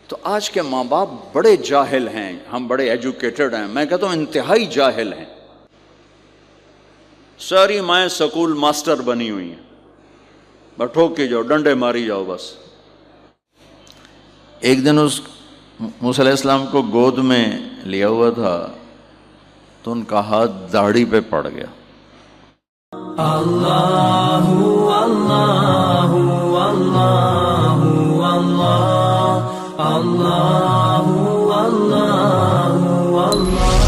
تو آج کے ماں باپ بڑے جاہل ہیں، ہم بڑے ایجوکیٹڈ ہیں، میں کہتا ہوں انتہائی جاہل ہیں. ساری مائیں سکول ماسٹر بنی ہوئی ہیں، بس ٹھوک کے جاؤ، ڈنڈے ماری جاؤ بس. ایک دن اس موسیٰ علیہ السلام کو گود میں لیا ہوا تھا تو ان کا ہاتھ داڑھی پہ پڑ گیا. اللہ اللہ اللہ اللہ اللہ اللہ.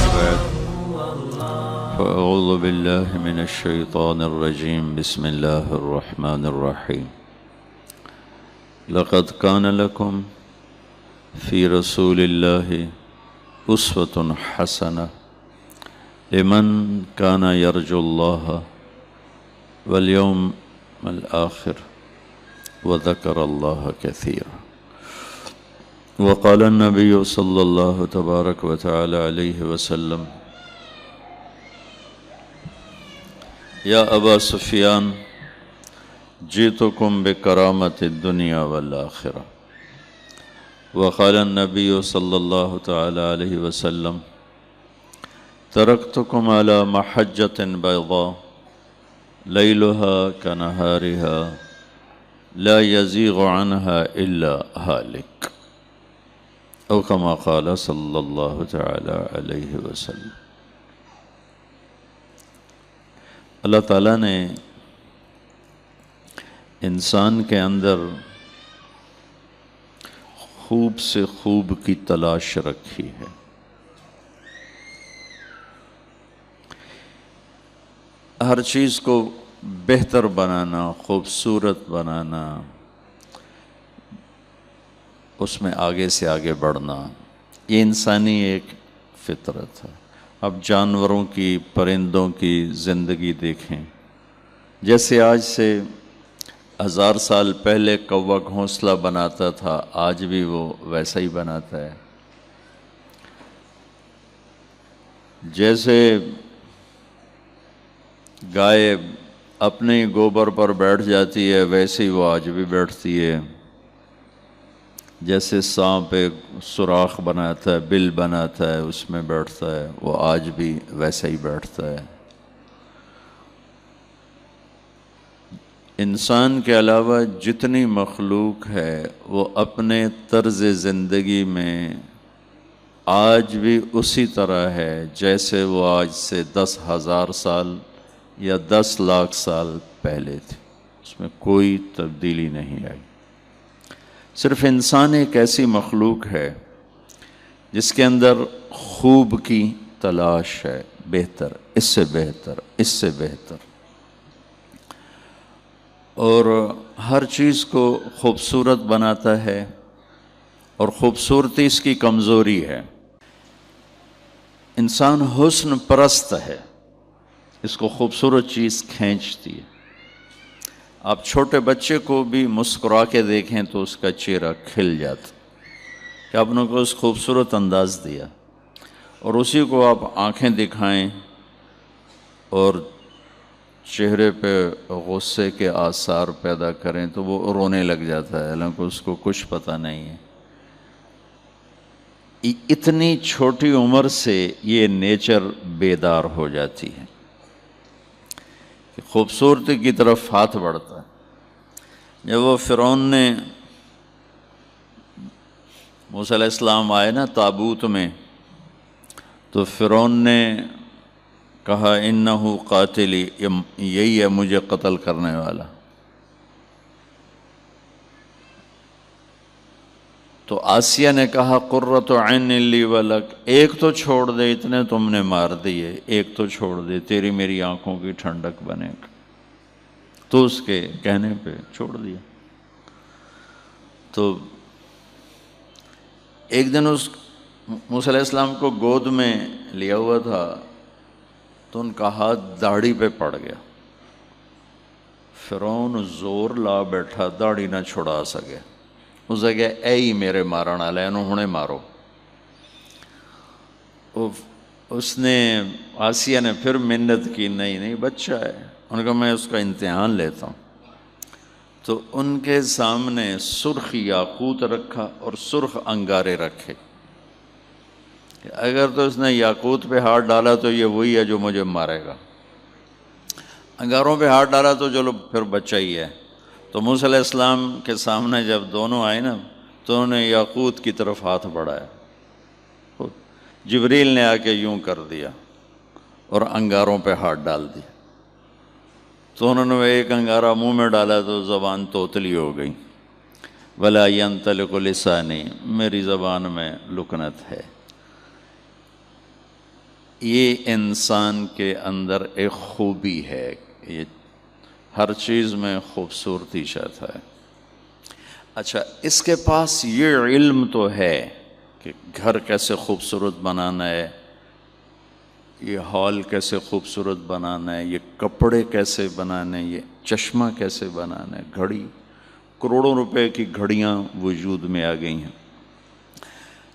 فأعوذ باللہ من الشیطان الرجیم. بسم اللہ الرحمن الرحیم. لقد کان لکم فی رسول اللہ اسوۃ حسنہ لمن کان یرجو اللہ والیوم الآخر وذکر اللہ کثیرا. وقال النبی صلی اللہ تبارک و تعالی علیہ وسلم یا ابا سفیان جئتکم بکرامت الدنیا والآخرہ. وقال النبی صلی اللہ تعالی علیہ وسلم ترکتکم علی محجۃ بیضاء لیلها کنہارها لا یزیغ عنها الا ہالک، او کما قال صلی اللہ تعالی علیہ وسلم. اللہ تعالیٰ نے انسان کے اندر خوب سے خوب کی تلاش رکھی ہے. ہر چیز کو بہتر بنانا، خوبصورت بنانا، اس میں آگے سے آگے بڑھنا، یہ انسانی ایک فطرت ہے. اب جانوروں کی، پرندوں کی زندگی دیکھیں. جیسے آج سے 1000 سال پہلے کوا گھونسلہ بناتا تھا، آج بھی وہ ویسا ہی بناتا ہے. جیسے گائے اپنے گوبر پر بیٹھ جاتی ہے، ویسے ہی وہ آج بھی بیٹھتی ہے. جیسے سانپ ایک سوراخ بناتا ہے، بل بناتا ہے، اس میں بیٹھتا ہے، وہ آج بھی ویسا ہی بیٹھتا ہے. انسان کے علاوہ جتنی مخلوق ہے وہ اپنے طرز زندگی میں آج بھی اسی طرح ہے جیسے وہ آج سے 10,000 سال یا 10 لاکھ سال پہلے تھے. اس میں کوئی تبدیلی نہیں آئی. صرف انسان ایک ایسی مخلوق ہے جس کے اندر خوب کی تلاش ہے، بہتر، اس سے بہتر، اس سے بہتر، اور ہر چیز کو خوبصورت بناتا ہے، اور خوبصورتی اس کی کمزوری ہے. انسان حسن پرست ہے، اس کو خوبصورت چیز کھینچتی ہے. آپ چھوٹے بچے کو بھی مسکرا کے دیکھیں تو اس کا چہرہ کھل جاتا کہ آپ نے کو اس خوبصورت انداز دیا، اور اسی کو آپ آنکھیں دکھائیں اور چہرے پہ غصے کے آثار پیدا کریں تو وہ رونے لگ جاتا ہے، حالانکہ اس کو کچھ پتہ نہیں ہے. اتنی چھوٹی عمر سے یہ نیچر بیدار ہو جاتی ہے کہ خوبصورتی کی طرف ہاتھ بڑھتا ہے. جب وہ فرعون نے موسیٰ علیہ السلام آئے نا تابوت میں، تو فرعون نے کہا انہو قاتلی، یہی ہے مجھے قتل کرنے والا. تو آسیہ نے کہا قرۃ عین لی ولک، ایک تو چھوڑ دے، اتنے تم نے مار دیے، ایک تو چھوڑ دے، تیری میری آنکھوں کی ٹھنڈک بنے گا. تو اس کے کہنے پہ چھوڑ دیا. تو ایک دن اس موسیٰ علیہ السلام کو گود میں لیا ہوا تھا تو ان کا ہاتھ داڑھی پہ پڑ گیا. فرعون زور لا بیٹھا، داڑھی نہ چھڑا سکے. اس نے کہا اے ہی میرے مارن والے، انہوں ہنے مارو. اس نے آسیہ نے پھر منت کی، نہیں بچہ ہے. انہوں نے کہا میں اس کا امتحان لیتا ہوں. تو ان کے سامنے سرخ یاقوت رکھا اور سرخ انگارے رکھے کہ اگر تو اس نے یاقوت پہ ہاتھ ڈالا تو یہ وہی ہے جو مجھے مارے گا، انگاروں پہ ہاتھ ڈالا تو چلو پھر بچہ ہی ہے۔ تو موسیٰ علیہ السلام کے سامنے جب دونوں آئے نا تو انہوں نے یاقوت کی طرف ہاتھ بڑھایا، جبریل نے آ کے یوں کر دیا اور انگاروں پہ ہاتھ ڈال دیا، تو انہوں نے ایک انگارہ منہ میں ڈالا تو زبان توتلی ہو گئی، وَلَا يَنْطَلِقُ لِسَانِي، میری زبان میں لکنت ہے۔ یہ انسان کے اندر ایک خوبی ہے، یہ ہر چیز میں خوبصورتی چاہتا ہے۔ اچھا، اس کے پاس یہ علم تو ہے کہ گھر کیسے خوبصورت بنانا ہے، یہ ہال کیسے خوبصورت بنانا ہے، یہ کپڑے کیسے بنانے، یہ چشمہ کیسے بنانا ہے، گھڑی، کروڑوں روپے کی گھڑیاں وجود میں آ گئی ہیں،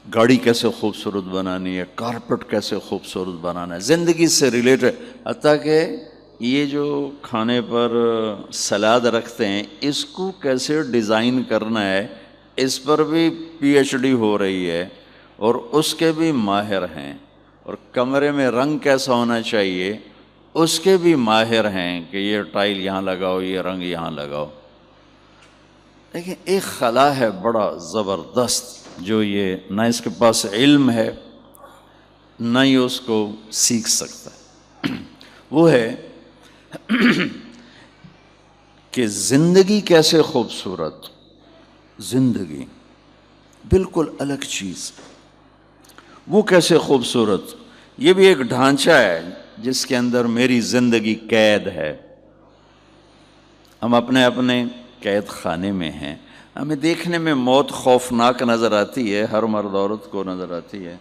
گاڑی کیسے خوبصورت بنانی ہے، کارپٹ کیسے خوبصورت بنانا ہے، زندگی سے ریلیٹڈ، حتیٰ کہ یہ جو کھانے پر سلاد رکھتے ہیں اس کو کیسے ڈیزائن کرنا ہے، اس پر بھی پی ایچ ڈی ہو رہی ہے اور اس کے بھی ماہر ہیں، اور کمرے میں رنگ کیسا ہونا چاہیے اس کے بھی ماہر ہیں کہ یہ ٹائل یہاں لگاؤ، یہ رنگ یہاں لگاؤ۔ لیکن ایک خلا ہے بڑا زبردست جو یہ نہ اس کے پاس علم ہے نہ ہی اس کو سیکھ سکتا ہے، وہ ہے کہ زندگی کیسے خوبصورت، زندگی بالکل الگ چیز، وہ کیسے خوبصورت، یہ بھی ایک ڈھانچہ ہے جس کے اندر میری زندگی قید ہے، ہم اپنے اپنے قید خانے میں ہیں، ہمیں دیکھنے میں موت خوفناک نظر آتی ہے، ہر مرد عورت کو نظر آتی ہے،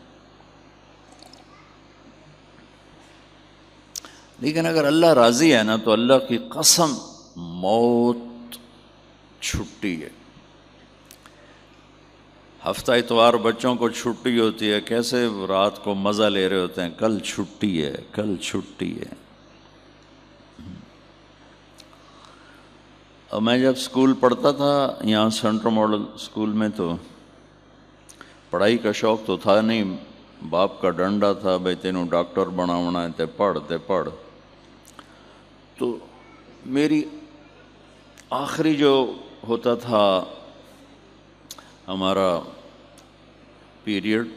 لیکن اگر اللہ راضی ہے نا تو اللہ کی قسم موت چھٹی ہے۔ ہفتہ اتوار بچوں کو چھٹی ہوتی ہے، کیسے رات کو مزہ لے رہے ہوتے ہیں، کل چھٹی ہے، کل چھٹی ہے۔ اور میں جب سکول پڑھتا تھا یہاں سینٹرل ماڈل سکول میں تو پڑھائی کا شوق تو تھا نہیں، باپ کا ڈنڈا تھا، بھائی تینوں ڈاکٹر بناونا ہے تے پڑھ۔ تو میری آخری جو ہوتا تھا ہمارا پیریڈ،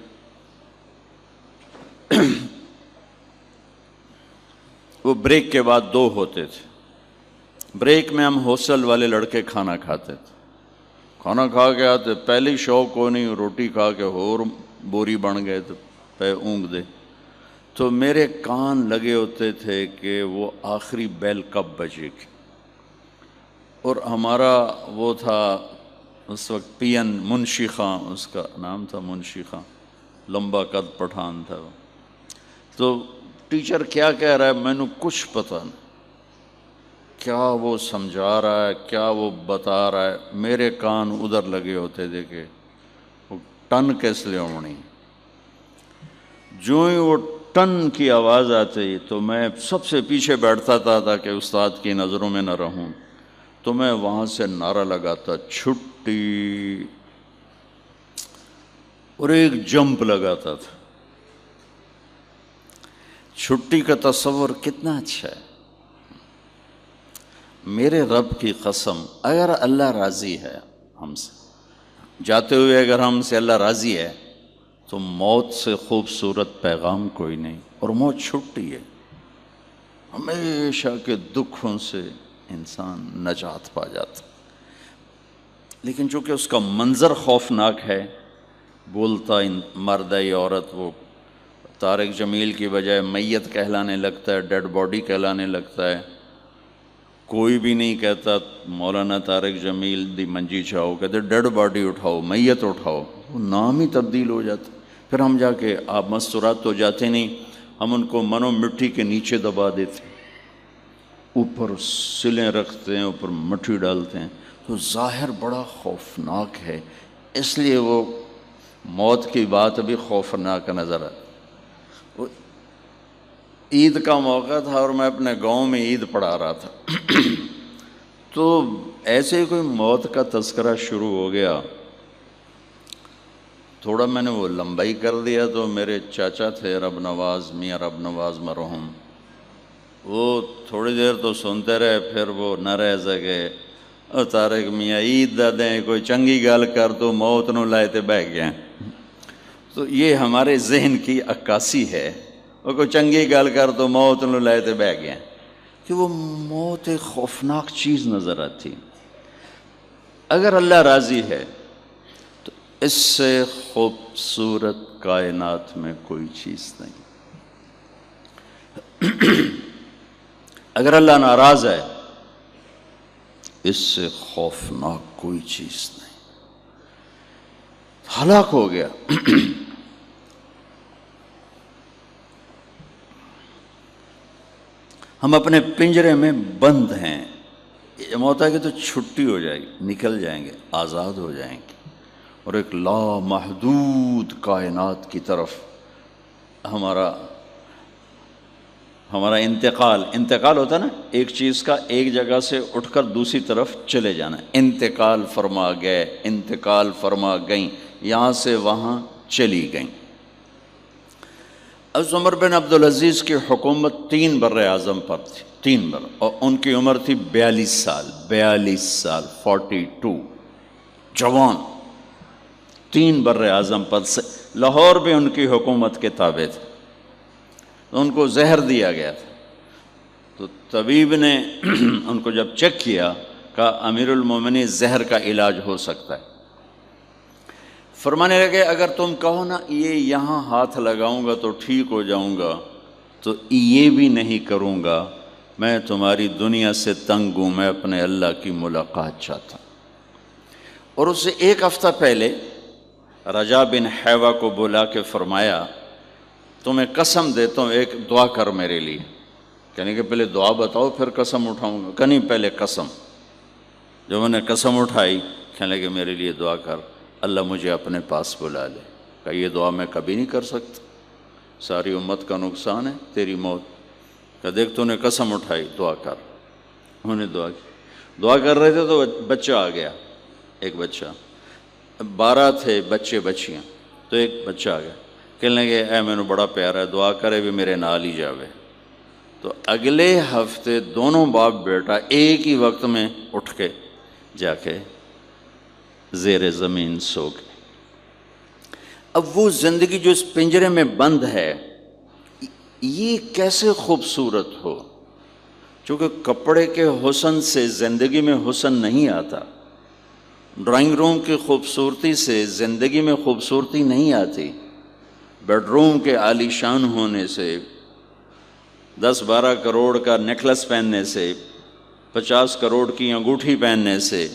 وہ بریک کے بعد 2 ہوتے تھے، بریک میں ہم ہاسٹل والے لڑکے کھانا کھاتے تھے، کھانا کھا کے آتے، پہلی شوق کو نہیں، روٹی کھا کے اور بوری بن گئے تو پہ اونگ دے، تو میرے کان لگے ہوتے تھے کہ وہ آخری بیل کب بجے گی، اور ہمارا وہ تھا اس وقت پی این منشی خان، اس کا نام تھا منشی خان، لمبا قد پٹھان تھا وہ، تو ٹیچر کیا کہہ رہا ہے میں نے کچھ پتہ نہیں، کیا وہ سمجھا رہا ہے، کیا وہ بتا رہا ہے، میرے کان ادھر لگے ہوتے تھے کہ وہ ٹن کیس لے ہونی، جو ہی وہ ٹن کی آواز آتی تو میں سب سے پیچھے بیٹھتا تھا تاکہ استاد کی نظروں میں نہ رہوں، تو میں وہاں سے نعرہ لگاتا چھٹی، اور ایک جمپ لگاتا تھا۔ چھٹی کا تصور کتنا اچھا ہے، میرے رب کی قسم اگر اللہ راضی ہے ہم سے، جاتے ہوئے اگر ہم سے اللہ راضی ہے تو موت سے خوبصورت پیغام کوئی نہیں، اور موت چھٹی ہے، ہمیشہ کے دکھوں سے انسان نجات پا جاتا، لیکن چونکہ اس کا منظر خوفناک ہے، بولتا مرد ہے یا عورت، وہ طارق جمیل کی بجائے میت کہلانے لگتا ہے، ڈیڈ باڈی کہلانے لگتا ہے، کوئی بھی نہیں کہتا مولانا طارق جمیل دی منجی چاہو، کہتے ڈیڈ باڈی اٹھاؤ، میت اٹھاؤ، وہ نام ہی تبدیل ہو جاتا، پھر ہم جا کے آپ مستورات تو جاتے نہیں، ہم ان کو منو مٹی کے نیچے دبا دیتے، اوپر سلیں رکھتے ہیں، اوپر مٹی ڈالتے ہیں، تو ظاہر بڑا خوفناک ہے، اس لیے وہ موت کی بات بھی خوفناک نظر آتی۔ عید کا موقع تھا اور میں اپنے گاؤں میں عید پڑھا رہا تھا، تو ایسے ہی کوئی موت کا تذکرہ شروع ہو گیا، تھوڑا میں نے وہ لمبائی کر دیا، تو میرے چاچا تھے رب نواز، میاں رب نواز مرحوم، وہ تھوڑی دیر تو سنتے رہے، پھر وہ نہ رہ سکے، اور طارق میاں عید دا دیں کوئی چنگی گل کر تو موت نو لائے تے بہ گئے۔ تو یہ ہمارے ذہن کی عکاسی ہے، وہ کوئی چنگی گل کر تو موت نو لائے تے بہ گئے، کہ وہ موت ایک خوفناک چیز نظر آتی۔ اگر اللہ راضی ہے تو اس سے خوبصورت کائنات میں کوئی چیز نہیں، اگر اللہ ناراض ہے اس سے خوفناک کوئی چیز نہیں، ہلاک ہو گیا۔ ہم اپنے پنجرے میں بند ہیں، یہ موت ہے کہ تو چھٹی ہو جائے گی، نکل جائیں گے، آزاد ہو جائیں گے، اور ایک لامحدود کائنات کی طرف ہمارا انتقال ہوتا ہے نا، ایک چیز کا ایک جگہ سے اٹھ کر دوسری طرف چلے جانا، انتقال فرما گئے، انتقال فرما گئیں، یہاں سے وہاں چلی گئیں۔ حضرت عمر بن عبدالعزیز کی حکومت 3 بر اعظم پر تھی، 3 بر، اور ان کی عمر تھی 42 سال، 42 جوان، 3 بر اعظم پر سے، لاہور بھی ان کی حکومت کے تابع تھے، تو ان کو زہر دیا گیا تھا، تو طبیب نے ان کو جب چیک کیا کہا امیر المومنین زہر کا علاج ہو سکتا ہے، فرمانے لگے اگر تم کہو نا یہ یہاں ہاتھ لگاؤں گا تو ٹھیک ہو جاؤں گا، تو یہ بھی نہیں کروں گا، میں تمہاری دنیا سے تنگ ہوں، میں اپنے اللہ کی ملاقات چاہتا ہوں۔ اور اس سے 1 ہفتہ پہلے رجا بن حیوہ کو بلا کے فرمایا تمہیں قسم دیتا ہوں ایک دعا کر میرے لیے، کہنے کہ پہلے دعا بتاؤ پھر قسم اٹھاؤں گا، کہ نہیں پہلے قسم۔ جب میں نے قسم اٹھائی، کہنے لگے میرے لیے دعا کر، اللہ مجھے اپنے پاس بلا لے۔ کہا یہ دعا میں کبھی نہیں کر سکتا، ساری امت کا نقصان ہے، تیری موت۔ کہا دیکھ تو نے قسم اٹھائی، دعا کر۔ انہوں نے دعا کی، دعا کر رہے تھے تو بچہ آ گیا، ایک بچہ، 12 تھے بچے بچیاں، تو ایک بچہ آ گیا، کہنے لگے اے میں نے بڑا پیارا ہے، دعا کرے بھی میرے نال ہی جاوے۔ تو اگلے ہفتے دونوں باپ بیٹا ایک ہی وقت میں اٹھ کے جا کے زیر زمین سو گئے۔ اب وہ زندگی جو اس پنجرے میں بند ہے یہ کیسے خوبصورت ہو، چونکہ کپڑے کے حسن سے زندگی میں حسن نہیں آتا، ڈرائنگ روم کی خوبصورتی سے زندگی میں خوبصورتی نہیں آتی، بیڈ روم کے عالی شان ہونے سے، 10-12 کروڑ کا نیکلس پہننے سے، 50 کروڑ کی انگوٹھی پہننے سے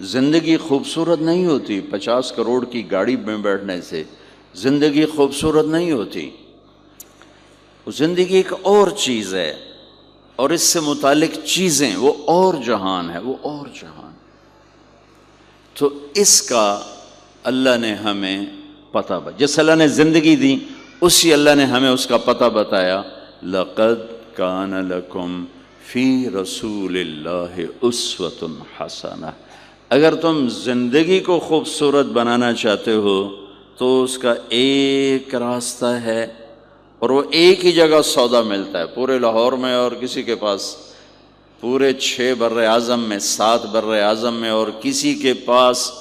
زندگی خوبصورت نہیں ہوتی، 50 کروڑ کی گاڑی میں بیٹھنے سے زندگی خوبصورت نہیں ہوتی۔ زندگی ایک اور چیز ہے، اور اس سے متعلق چیزیں وہ اور جہان ہے، وہ اور جہان۔ تو اس کا اللہ نے ہمیں پتہ بتایا، جس اللہ نے زندگی دی اسی اللہ نے ہمیں اس کا پتہ بتایا، لَقَدْ كَانَ لَكُمْ فِي رَسُولِ اللَّهِ أُسْوَةٌ حَسَنَةٌ۔ اگر تم زندگی کو خوبصورت بنانا چاہتے ہو تو اس کا ایک راستہ ہے، اور وہ ایک ہی جگہ سودا ملتا ہے پورے لاہور میں، اور کسی کے پاس پورے 6 بر اعظم میں، 7 بر اعظم میں، اور کسی کے پاس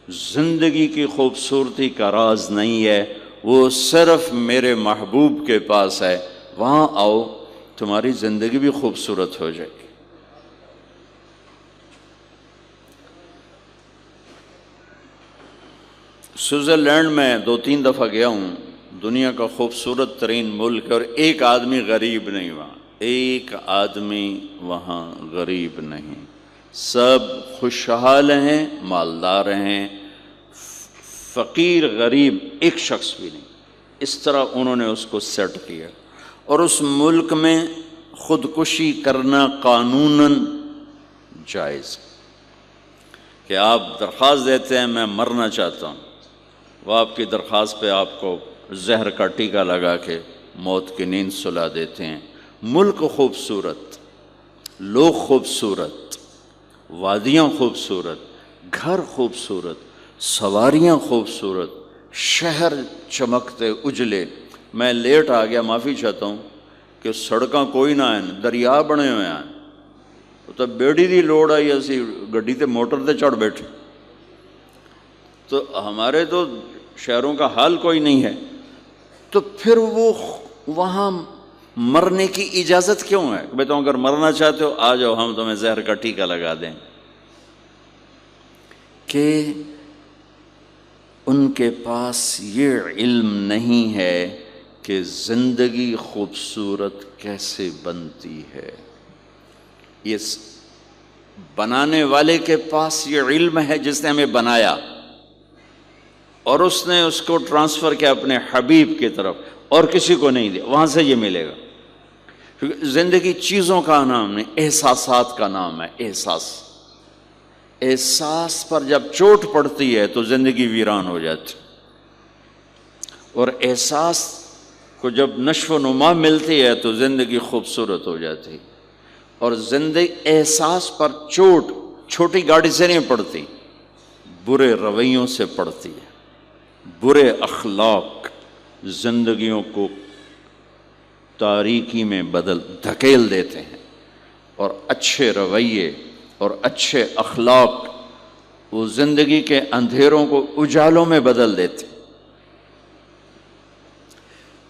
زندگی کی خوبصورتی کا راز نہیں ہے، وہ صرف میرے محبوب کے پاس ہے۔ وہاں آؤ، تمہاری زندگی بھی خوبصورت ہو جائے گی۔ سوئٹزرلینڈ میں 2-3 دفعہ گیا ہوں، دنیا کا خوبصورت ترین ملک، اور ایک آدمی غریب نہیں وہاں، ایک آدمی وہاں غریب نہیں، سب خوشحال ہیں، مالدار ہیں، فقیر غریب ایک شخص بھی نہیں۔ اس طرح انہوں نے اس کو سیٹ کیا، اور اس ملک میں خودکشی کرنا قانوناً جائز، کہ آپ درخواست دیتے ہیں میں مرنا چاہتا ہوں، وہ آپ کی درخواست پہ آپ کو زہر کا ٹیکہ لگا کے موت کی نیند سلا دیتے ہیں۔ ملک خوبصورت، لوگ خوبصورت، وادیاں خوبصورت، گھر خوبصورت، سواریاں خوبصورت، شہر چمکتے اجلے. میں لیٹ آ گیا، معافی چاہتا ہوں کہ سڑکاں کوئی نہ ہیں، دریا بنے ہوئے ہیں. تو بیڑی دی لوڑ آئی، اسی گڈی تے موٹر تے چڑھ بیٹھے. تو ہمارے تو شہروں کا حال کوئی نہیں ہے. تو پھر وہ وہاں مرنے کی اجازت کیوں ہے؟ میں تو اگر مرنا چاہتے ہو آ جاؤ، ہم تمہیں زہر کا ٹیکہ لگا دیں. کہ ان کے پاس یہ علم نہیں ہے کہ زندگی خوبصورت کیسے بنتی ہے. یہ بنانے والے کے پاس یہ علم ہے جس نے ہمیں بنایا، اور اس نے اس کو ٹرانسفر کیا اپنے حبیب کی طرف، اور کسی کو نہیں دیا. وہاں سے یہ ملے گا. کیونکہ زندگی چیزوں کا نام نہیں، احساسات کا نام ہے. احساس پر جب چوٹ پڑتی ہے تو زندگی ویران ہو جاتی، اور احساس کو جب نشو و نما ملتی ہے تو زندگی خوبصورت ہو جاتی. اور زندگی احساس پر چوٹ چھوٹی گاڑی سے نہیں پڑتی، برے رویوں سے پڑتی ہے. برے اخلاق زندگیوں کو تاریکی میں دھکیل دیتے ہیں، اور اچھے رویے اور اچھے اخلاق وہ زندگی کے اندھیروں کو اجالوں میں بدل دیتے.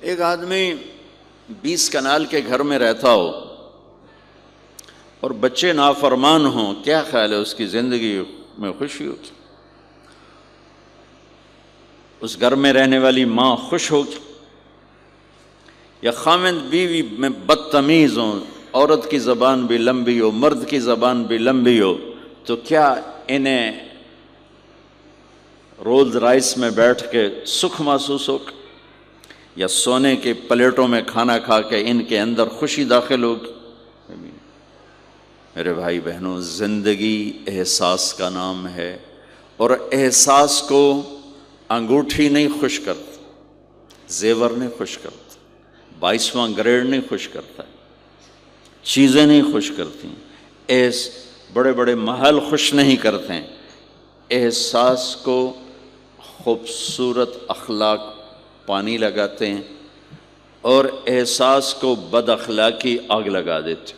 ایک آدمی 20 کنال کے گھر میں رہتا ہو اور بچے نافرمان ہوں، کیا خیال ہے اس کی زندگی میں خوشی ہوتی؟ اس گھر میں رہنے والی ماں خوش ہوگی؟ یا خاوند بیوی میں بدتمیز ہوں، عورت کی زبان بھی لمبی ہو، مرد کی زبان بھی لمبی ہو، تو کیا انہیں رولز رائس میں بیٹھ کے سکھ محسوس ہوگا؟ یا سونے کے پلیٹوں میں کھانا کھا کے ان کے اندر خوشی داخل ہوگی؟ میرے بھائی بہنوں، زندگی احساس کا نام ہے، اور احساس کو انگوٹھی نہیں خوش کرتی، زیور نہیں خوش کرتا، 22واں گریڈ نہیں خوش کرتا، چیزیں نہیں خوش کرتی، بڑے بڑے محل خوش نہیں کرتے ہیں. احساس کو خوبصورت اخلاق پانی لگاتے ہیں، اور احساس کو بد اخلاقی آگ لگا دیتے.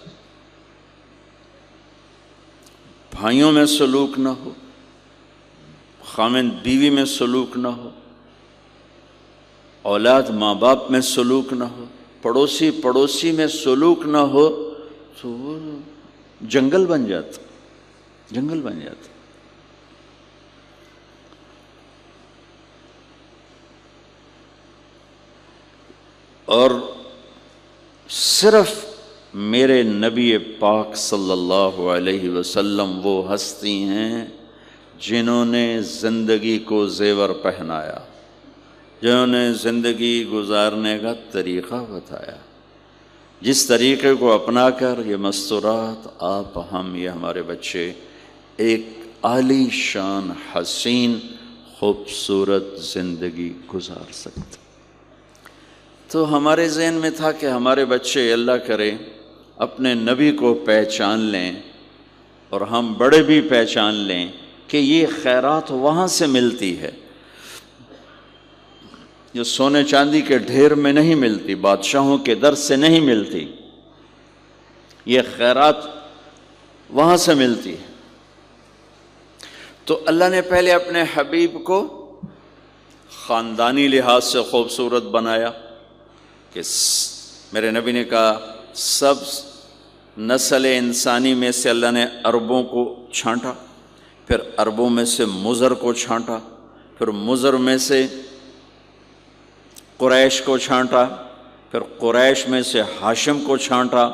بھائیوں میں سلوک نہ ہو، خاوند بیوی میں سلوک نہ ہو، اولاد ماں باپ میں سلوک نہ ہو، پڑوسی میں سلوک نہ ہو، تو وہ جنگل بن جاتا. اور صرف میرے نبی پاک صلی اللہ علیہ وسلم وہ ہستی ہیں جنہوں نے زندگی کو زیور پہنایا، جنہوں نے زندگی گزارنے کا طریقہ بتایا، جس طریقے کو اپنا کر یہ مستورات، آپ، ہم، یہ ہمارے بچے ایک عالی شان حسین خوبصورت زندگی گزار سکتے. تو ہمارے ذہن میں تھا کہ ہمارے بچے اللہ کرے اپنے نبی کو پہچان لیں، اور ہم بڑے بھی پہچان لیں کہ یہ خیرات وہاں سے ملتی ہے، جو سونے چاندی کے ڈھیر میں نہیں ملتی، بادشاہوں کے در سے نہیں ملتی، یہ خیرات وہاں سے ملتی ہے. تو اللہ نے پہلے اپنے حبیب کو خاندانی لحاظ سے خوبصورت بنایا کہ میرے نبی نے کہا سب نسل انسانی میں سے اللہ نے عربوں کو چھانٹا، پھر عربوں میں سے مضر کو چھانٹا، پھر مضر میں سے قریش کو چھانٹا، پھر قریش میں سے ہاشم کو چھانٹا،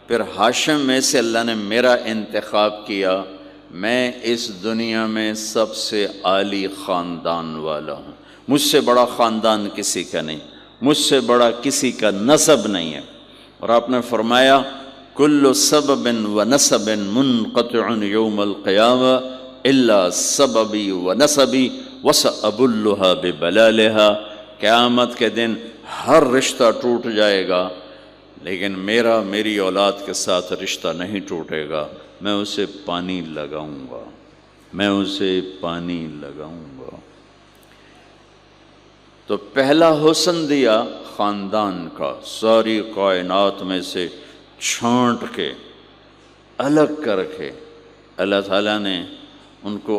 پھر ہاشم میں سے اللہ نے میرا انتخاب کیا. میں اس دنیا میں سب سے عالی خاندان والا ہوں، مجھ سے بڑا خاندان کسی کا نہیں، مجھ سے بڑا کسی کا نسب نہیں ہے. اور آپ نے فرمایا کل سبب و نسب منقطع یوم القیامہ الا سببی و نسبی وسأبلھا ببلالھا. قیامت کے دن ہر رشتہ ٹوٹ جائے گا، لیکن میری اولاد کے ساتھ رشتہ نہیں ٹوٹے گا. میں اسے پانی لگاؤں گا، میں اسے پانی لگاؤں گا۔ تو پہلا حسن دیا خاندان کا، ساری کائنات میں سے چھانٹ کے الگ کر کے اللہ تعالیٰ نے ان کو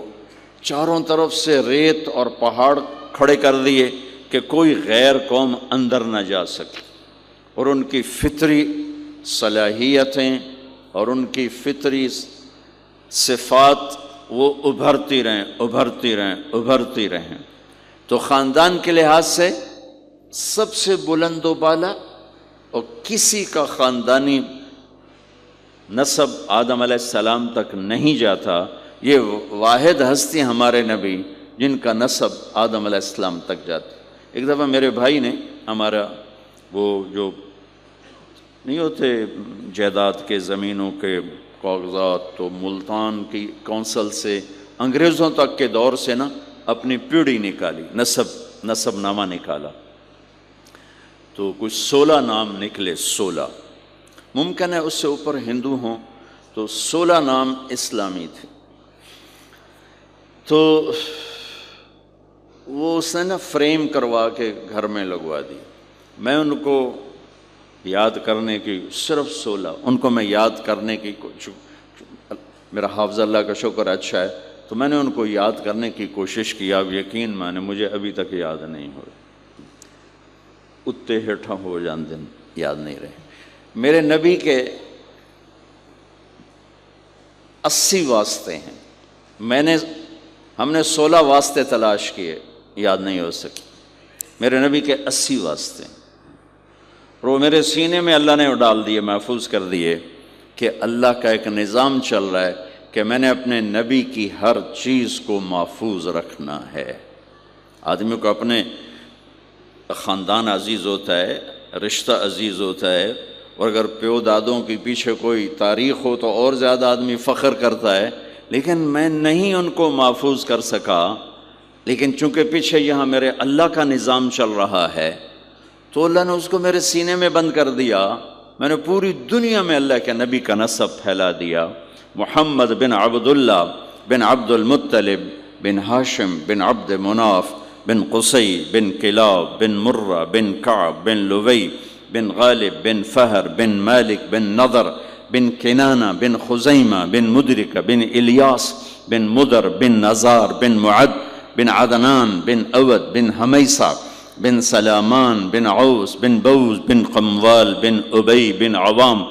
چاروں طرف سے ریت اور پہاڑ کھڑے کر دیے کہ کوئی غیر قوم اندر نہ جا سکے، اور ان کی فطری صلاحیتیں اور ان کی فطری صفات وہ ابھرتی رہیں ابھرتی رہیں ابھرتی رہیں۔ تو خاندان کے لحاظ سے سب سے بلند و بالا، اور کسی کا خاندانی نسب آدم علیہ السلام تک نہیں جاتا، یہ واحد ہستی ہمارے نبی جن کا نسب آدم علیہ السلام تک جاتا۔ ایک دفعہ میرے بھائی نے ہمارا وہ جو نہیں ہوتے جائیداد کے زمینوں کے کاغذات، تو ملتان کی کونسل سے انگریزوں تک کے دور سے نا اپنی پیڑھی نکالی، نسب نامہ نکالا، تو کچھ 16 نام نکلے، 16۔ ممکن ہے اس سے اوپر ہندو ہوں، تو 16 نام اسلامی تھے۔ تو وہ اس نے نا فریم کروا کے گھر میں لگوا دی۔ میں ان کو یاد کرنے کی صرف 16 ان کو میں یاد کرنے کی میرا حافظ اللہ کا شکر اچھا ہے، تو میں نے ان کو یاد کرنے کی کوشش کی۔ آپ یقین مانے مجھے ابھی تک یاد نہیں ہو رہے، اتے ہیٹھا ہو جان دن یاد نہیں رہے۔ میرے نبی کے 80 واسطے ہیں، ہم نے 16 واسطے تلاش کیے، یاد نہیں ہو سکے۔ میرے نبی کے 80 واسطے، اور وہ میرے سینے میں اللہ نے ڈال دیے، محفوظ کر دیے، کہ اللہ کا ایک نظام چل رہا ہے کہ میں نے اپنے نبی کی ہر چیز کو محفوظ رکھنا ہے۔ آدمی کو اپنے خاندان عزیز ہوتا ہے، رشتہ عزیز ہوتا ہے، اور اگر پیو دادوں کے پیچھے کوئی تاریخ ہو تو اور زیادہ آدمی فخر کرتا ہے، لیکن میں نہیں ان کو محفوظ کر سکا۔ لیکن چونکہ پیچھے یہاں میرے اللہ کا نظام چل رہا ہے، تو اللہ نے اس کو میرے سینے میں بند کر دیا۔ میں نے پوری دنیا میں اللہ کے نبی کا نسب پھیلا دیا۔ محمد بن عبداللہ بن عبد المطلب بن ہاشم بن عبد مناف بن قصی بن کلاب بن مرہ بن کعب بن لوی بن غالب بن فہر بن مالک بن نضر بن کنانہ بن خزیمہ بن مدرکہ بن الیاس بن مدر بن نزار بن معد بن عدنان بن اود بن حمیسہ بن سلامان بن عوس بن بوز بن قموال بن ابی بن عوام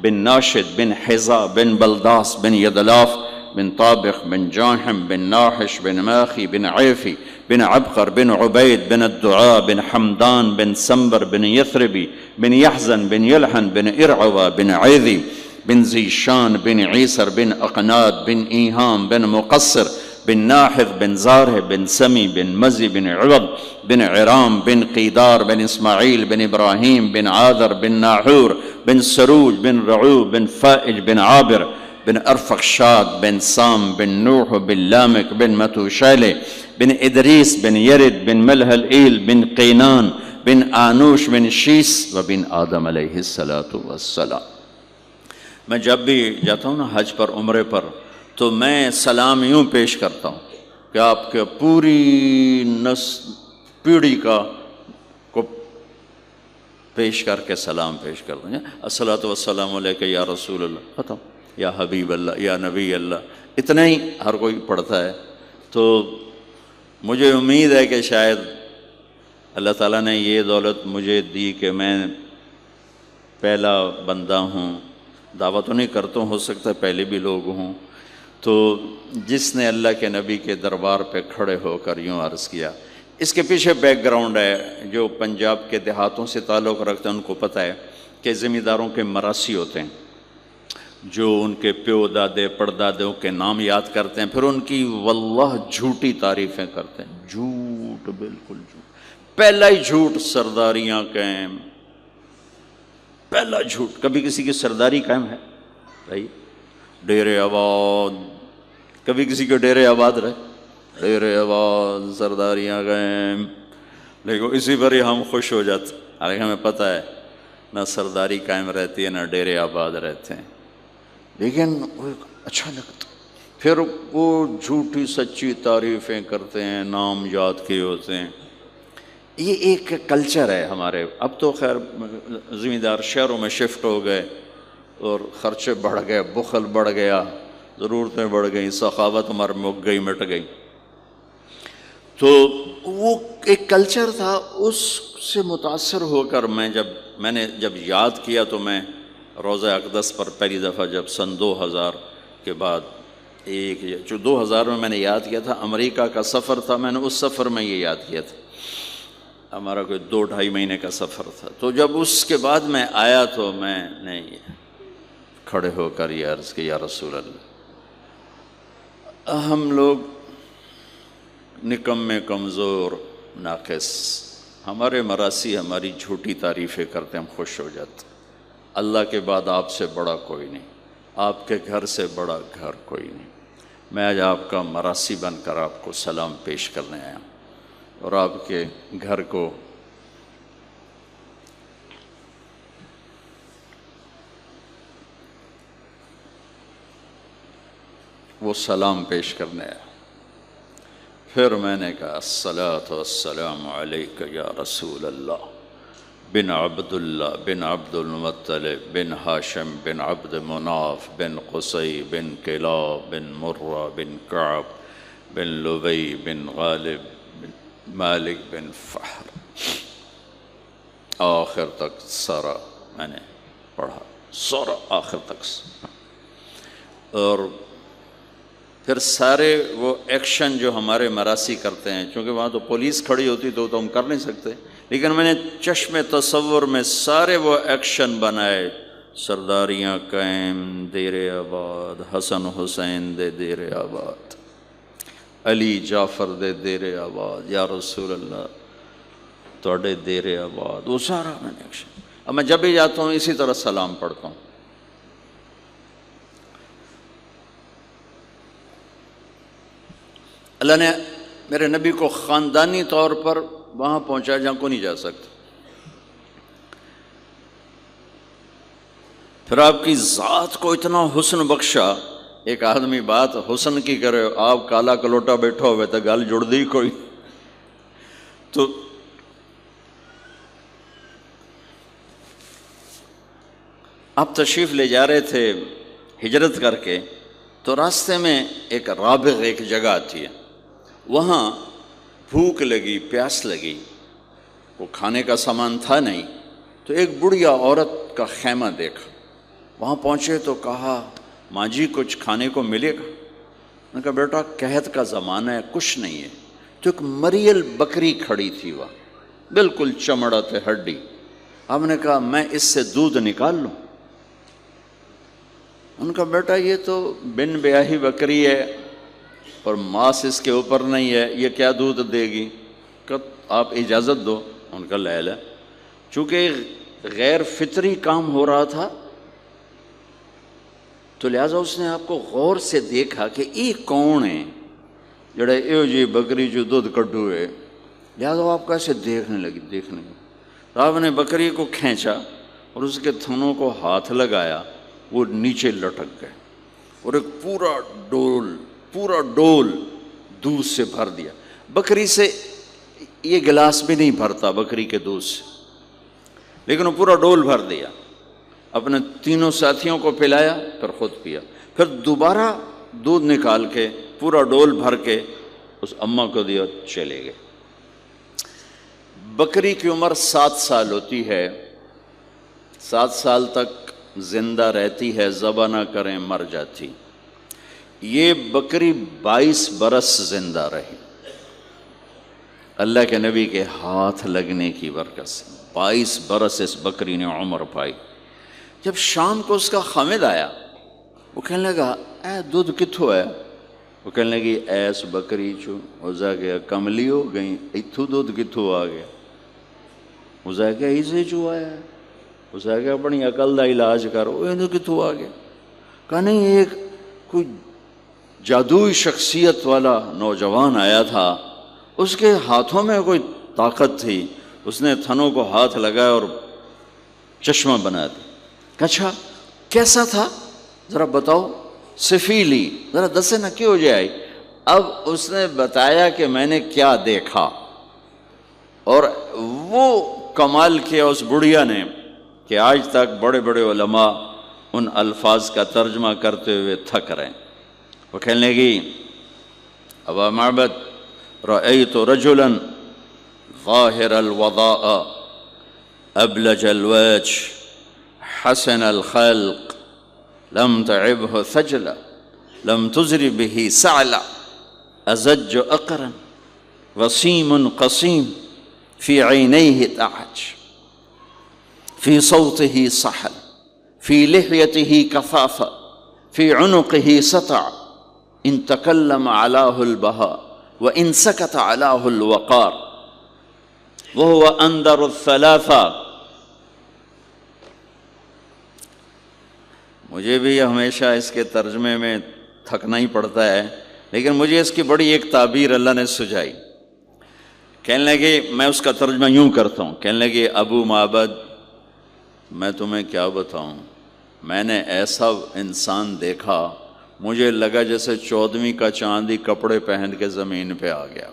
بن ناشد بن حزا بن بلداس بن یدلاف بن طابق بن جاحم بن ناحش بن ماخی بن عیفی بن عبقر بن عبید بن الدعاء بن حمدان بن سنبر بن یثربی بن یحزن بن یلحن بن ارعوہ بن عیذی بن زیشان بن عیسر بن اقناد بن ایہام بن مقصر بن ناحذ بن زارہ بن سمی بن مزی بن عوض بن عرام بن قیدار بن اسماعیل بن ابراہیم بن عادر بن ناحور بن سروج بن رعوب بن فائج بن عابر بن ارفخشاد بن سام بن نوح بن لامک بن متوشالہ بن ادریس بن یرد بن ملہلئیل بن قینان بن آنوش بن شیس و بن آدم علیہ السلام۔ میں جب بھی جاتا ہوں نا حج پر، عمرے پر، تو میں سلام یوں پیش کرتا ہوں کہ آپ کے پوری پیڑھی کا کو پیش کر کے سلام پیش کرتا ہوں۔ الصلاۃ والسلام علیک یا رسول اللہ، ختم، یا حبیب اللہ، یا نبی اللہ، اتنا ہی ہر کوئی پڑھتا ہے۔ تو مجھے امید ہے کہ شاید اللہ تعالیٰ نے یہ دولت مجھے دی کہ میں پہلا بندہ ہوں، دعویٰ تو نہیں کرتا ہوں، ہو سکتا ہے پہلے بھی لوگ ہوں، تو جس نے اللہ کے نبی کے دربار پہ کھڑے ہو کر یوں عرض کیا۔ اس کے پیچھے بیک گراؤنڈ ہے، جو پنجاب کے دیہاتوں سے تعلق رکھتے ہیں ان کو پتہ ہے کہ زمینداروں کے مراسی ہوتے ہیں، جو ان کے پیو دادے پردادوں کے نام یاد کرتے ہیں، پھر ان کی واللہ جھوٹی تعریفیں کرتے ہیں، جھوٹ، بالکل جھوٹ، پہلا ہی جھوٹ سرداریاں قائم، پہلا جھوٹ، کبھی کسی کی سرداری قائم ہے بھائی؟ ڈیرے آباد، کبھی کسی کے ڈیرے آباد رہے؟ ڈیرے آباد سرداریاں قائم، لیکن اسی پر ہی ہم خوش ہو جاتے، حالانکہ ہمیں پتہ ہے نہ سرداری قائم رہتی ہے نہ ڈیرے آباد رہتے ہیں، لیکن اچھا لگتا. پھر وہ جھوٹی سچی تعریفیں کرتے ہیں، نام یاد کیے ہوتے ہیں. یہ ایک کلچر ہے ہمارے. اب تو خیر زمیندار شہروں میں شفٹ ہو گئے اور خرچے بڑھ گئے، بخل بڑھ گیا، ضرورتیں بڑھ گئیں، سخاوت ہمارے مک گئی، مٹ گئی. تو وہ ایک کلچر تھا، اس سے متاثر ہو کر میں نے جب یاد کیا تو میں روضہ اقدس پر پہلی دفعہ جب سن 2000 کے بعد جو 2000 میں نے یاد کیا تھا، امریکہ کا سفر تھا، میں نے اس سفر میں یہ یاد کیا تھا. ہمارا کوئی 2-2.5 مہینے کا سفر تھا. تو جب اس کے بعد میں آیا تو میں نے کھڑے ہو کر یہ عرض کہ یا رسول اللہ، ہم لوگ نکمے، کمزور، ناقص، ہمارے مراسی ہماری جھوٹی تعریفیں کرتے، ہم خوش ہو جاتے. اللہ کے بعد آپ سے بڑا کوئی نہیں، آپ کے گھر سے بڑا گھر کوئی نہیں. میں آج آپ کا مراسی بن کر آپ کو سلام پیش کرنے آیا اور آپ کے گھر کو وہ سلام پیش کرنے آیا. پھر میں نے کہا الصلاۃ والسلام علیک یا رسول اللہ بن عبد اللہ بن عبد المطلب بن ہاشم بن عبد مناف بن قصی بن کلاب بن مرہ بن کعب بن لبی بن غالب بن مالک بن فہر، آخر تک سارا میں نے پڑھا، سارا آخر تک. اور پھر سارے وہ ایکشن جو ہمارے مراسی کرتے ہیں، چونکہ وہاں تو پولیس کھڑی ہوتی تو ہم کر نہیں سکتے، لیکن میں نے چشم تصور میں سارے وہ ایکشن بنائے. سرداریاں قائم دیر آباد، حسن حسین دے دیر آباد، علی جعفر دے دیر آباد، یا رسول اللہ توڑے دیر آباد، وہ سارا میں نے ایکشن. اب میں جب بھی جاتا ہوں اسی طرح سلام پڑھتا ہوں. اللہ نے میرے نبی کو خاندانی طور پر وہاں پہنچا جہاں کو نہیں جا سکتا. پھر آپ کی ذات کو اتنا حسن بخشا. ایک آدمی بات حسن کی کرے، آپ کالا کلوٹا بیٹھا ہوئے تو گل جڑ دی کوئی. تو آپ تشریف لے جا رہے تھے ہجرت کر کے، تو راستے میں ایک رابغ ایک جگہ آتی ہے، وہاں بھوک لگی، پیاس لگی، وہ کھانے کا سامان تھا نہیں، تو ایک بڑھیا عورت کا خیمہ دیکھا. وہاں پہنچے تو کہا ماں جی کچھ کھانے کو ملے گا؟ میں نے کہا بیٹا قحط کا زمانہ ہے، کچھ نہیں ہے. تو ایک مریل بکری کھڑی تھی وہاں، بالکل چمڑا تے ہڈی. ہم نے کہا میں اس سے دودھ نکال لوں؟ ان کا بیٹا یہ تو بن بیاہی بکری ہے اور ماس اس کے اوپر نہیں ہے، یہ کیا دودھ دے گی؟ کہ آپ اجازت دو. ان کا لے لے. چونکہ غیر فطری کام ہو رہا تھا تو لہٰذا اس نے آپ کو غور سے دیکھا کہ یہ کون ہے جڑے ایو جی بکری جو دودھ کڈو ہے. لہٰذا وہ آپ کو ایسے دیکھنے لگی. آپ نے بکری کو کھینچا اور اس کے تھنوں کو ہاتھ لگایا، وہ نیچے لٹک گئے اور ایک پورا ڈول دودھ سے بھر دیا. بکری سے یہ گلاس بھی نہیں بھرتا بکری کے دودھ سے، لیکن وہ پورا ڈول بھر دیا. اپنے تینوں ساتھیوں کو پلایا، پھر خود پیا. پھر دوبارہ دودھ نکال کے پورا ڈول بھر کے اس اماں کو دیا، چلے گئے. بکری کی عمر 7 سال ہوتی ہے، 7 سال تک زندہ رہتی ہے، ذبح نہ کریں مر جاتی. یہ بکری 22 برس زندہ رہی، اللہ کے نبی کے ہاتھ لگنے کی برکت سے 22 برس اس بکری نے عمر پائی. جب شام کو اس کا خامد آیا، وہ کہنے لگا اے دودھ کتھو ہے؟ وہ کہنے لگی ایس بکری چو وزا گیا کملی ہو گئی، اتھو دودھ کتھو آ گیا؟ وزا گیا اسے چو آیا ہے. وزا گیا اپنی عقل دا علاج کرو، یہ کتھو آ گیا؟ کہا نہیں، ایک کوئی جادوئی شخصیت والا نوجوان آیا تھا، اس کے ہاتھوں میں کوئی طاقت تھی، اس نے تھنوں کو ہاتھ لگایا اور چشمہ بنا دیا. اچھا کیسا تھا ذرا بتاؤ؟ سفیلی، ذرا دسے نہ کیوں جائے۔ اب اس نے بتایا کہ میں نے کیا دیکھا، اور وہ کمال کیا اس بڑھیا نے کہ آج تک بڑے بڑے علماء ان الفاظ کا ترجمہ کرتے ہوئے تھک رہے ہیں۔ وہ کہنے لگی ابا معبد رأیت رجلا ظاہر الوضاء ابلج الوجه حسن الخلق لم تعبه ثجلا لم تزر به سعلا ازج اقرا وسيم قصيم في عينيه تعج في صوته صحل في لحيته كثافة في عنقه سطع إن تكلم علاه البهاء وإن سكت علاه الوقار وهو أندر الثلاثة۔ مجھے بھی ہمیشہ اس کے ترجمے میں تھکنا ہی پڑتا ہے، لیکن مجھے اس کی بڑی ایک تعبیر اللہ نے سجائی۔ کہنے لگے، میں اس کا ترجمہ یوں کرتا ہوں، کہنے لگے ابو معبد میں تمہیں کیا بتاؤں، میں نے ایسا انسان دیکھا مجھے لگا جیسے 14ویں کا چاندی کپڑے پہن کے زمین پہ آ گیا،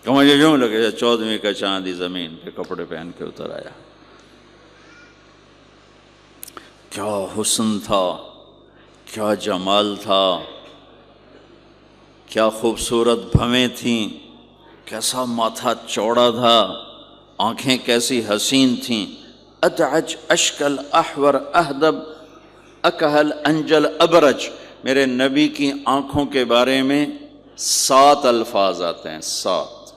کہ مجھے یوں لگا جیسے 14ویں کا چاندی زمین پہ کپڑے پہن کے اتر آیا۔ کیا حسن تھا، کیا جمال تھا، کیا خوبصورت بھویں تھیں، کیسا ماتھا چوڑا تھا، آنکھیں کیسی حسین تھیں۔ ادعج اشکل احور اہدب اکہل انجل ابرج، میرے نبی کی آنکھوں کے بارے میں 7 الفاظ آتے ہیں، 7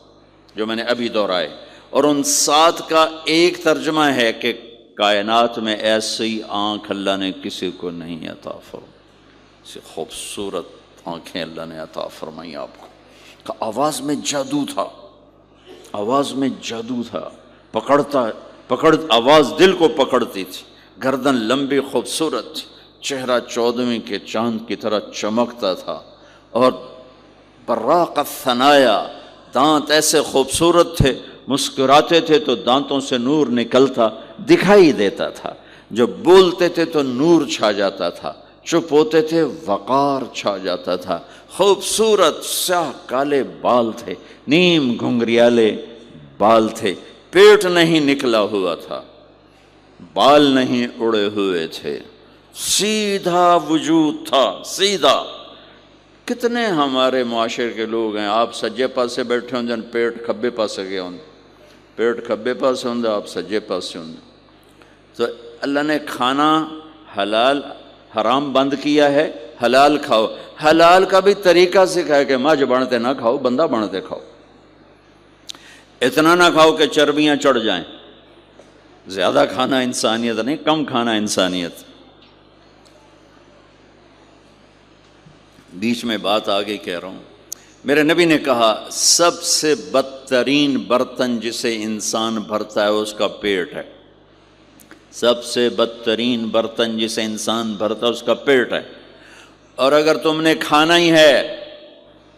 جو میں نے ابھی دہرائے، اور ان 7 کا ایک ترجمہ ہے کہ کائنات میں ایسی آنکھ اللہ نے کسی کو نہیں عطا فرمائی، ایسی خوبصورت آنکھیں اللہ نے عطا فرمائی آپ کو۔ کہ آواز میں جادو تھا، آواز میں جادو تھا، آواز دل کو پکڑتی تھی، گردن لمبی خوبصورت تھی، چہرہ 14ویں کے چاند کی طرح چمکتا تھا، اور براق الثنایا، دانت ایسے خوبصورت تھے، مسکراتے تھے تو دانتوں سے نور نکلتا دکھائی دیتا تھا، جب بولتے تھے تو نور چھا جاتا تھا، چپ ہوتے تھے وقار چھا جاتا تھا، خوبصورت سیاہ کالے بال تھے، نیم گھنگریالے بال تھے، پیٹ نہیں نکلا ہوا تھا، بال نہیں اڑے ہوئے تھے، سیدھا وجود تھا، سیدھا۔ کتنے ہمارے معاشرے کے لوگ ہیں، آپ سجے پاسے بیٹھے ہوں جن پیٹ کھبے پاسے گئے ہوں، پیٹ کھبے پاسے ہوں آپ سجے پاسے ہوں۔ تو اللہ نے کھانا حلال حرام بند کیا ہے، حلال کھاؤ، حلال کا بھی طریقہ سکھایا کہ ماج بنتے نہ کھاؤ، بندہ بنتے کھاؤ، اتنا نہ کھاؤ کہ چربیاں چڑھ جائیں، زیادہ کھانا انسانیت نہیں، کم کھانا انسانیت۔ بیچ میں بات آگے کہہ رہا ہوں، میرے نبی نے کہا سب سے بدترین برتن جسے انسان بھرتا ہے اس کا پیٹ ہے، سب سے بدترین برتن جسے انسان بھرتا ہے اس کا پیٹ ہے۔ اور اگر تم نے کھانا ہی ہے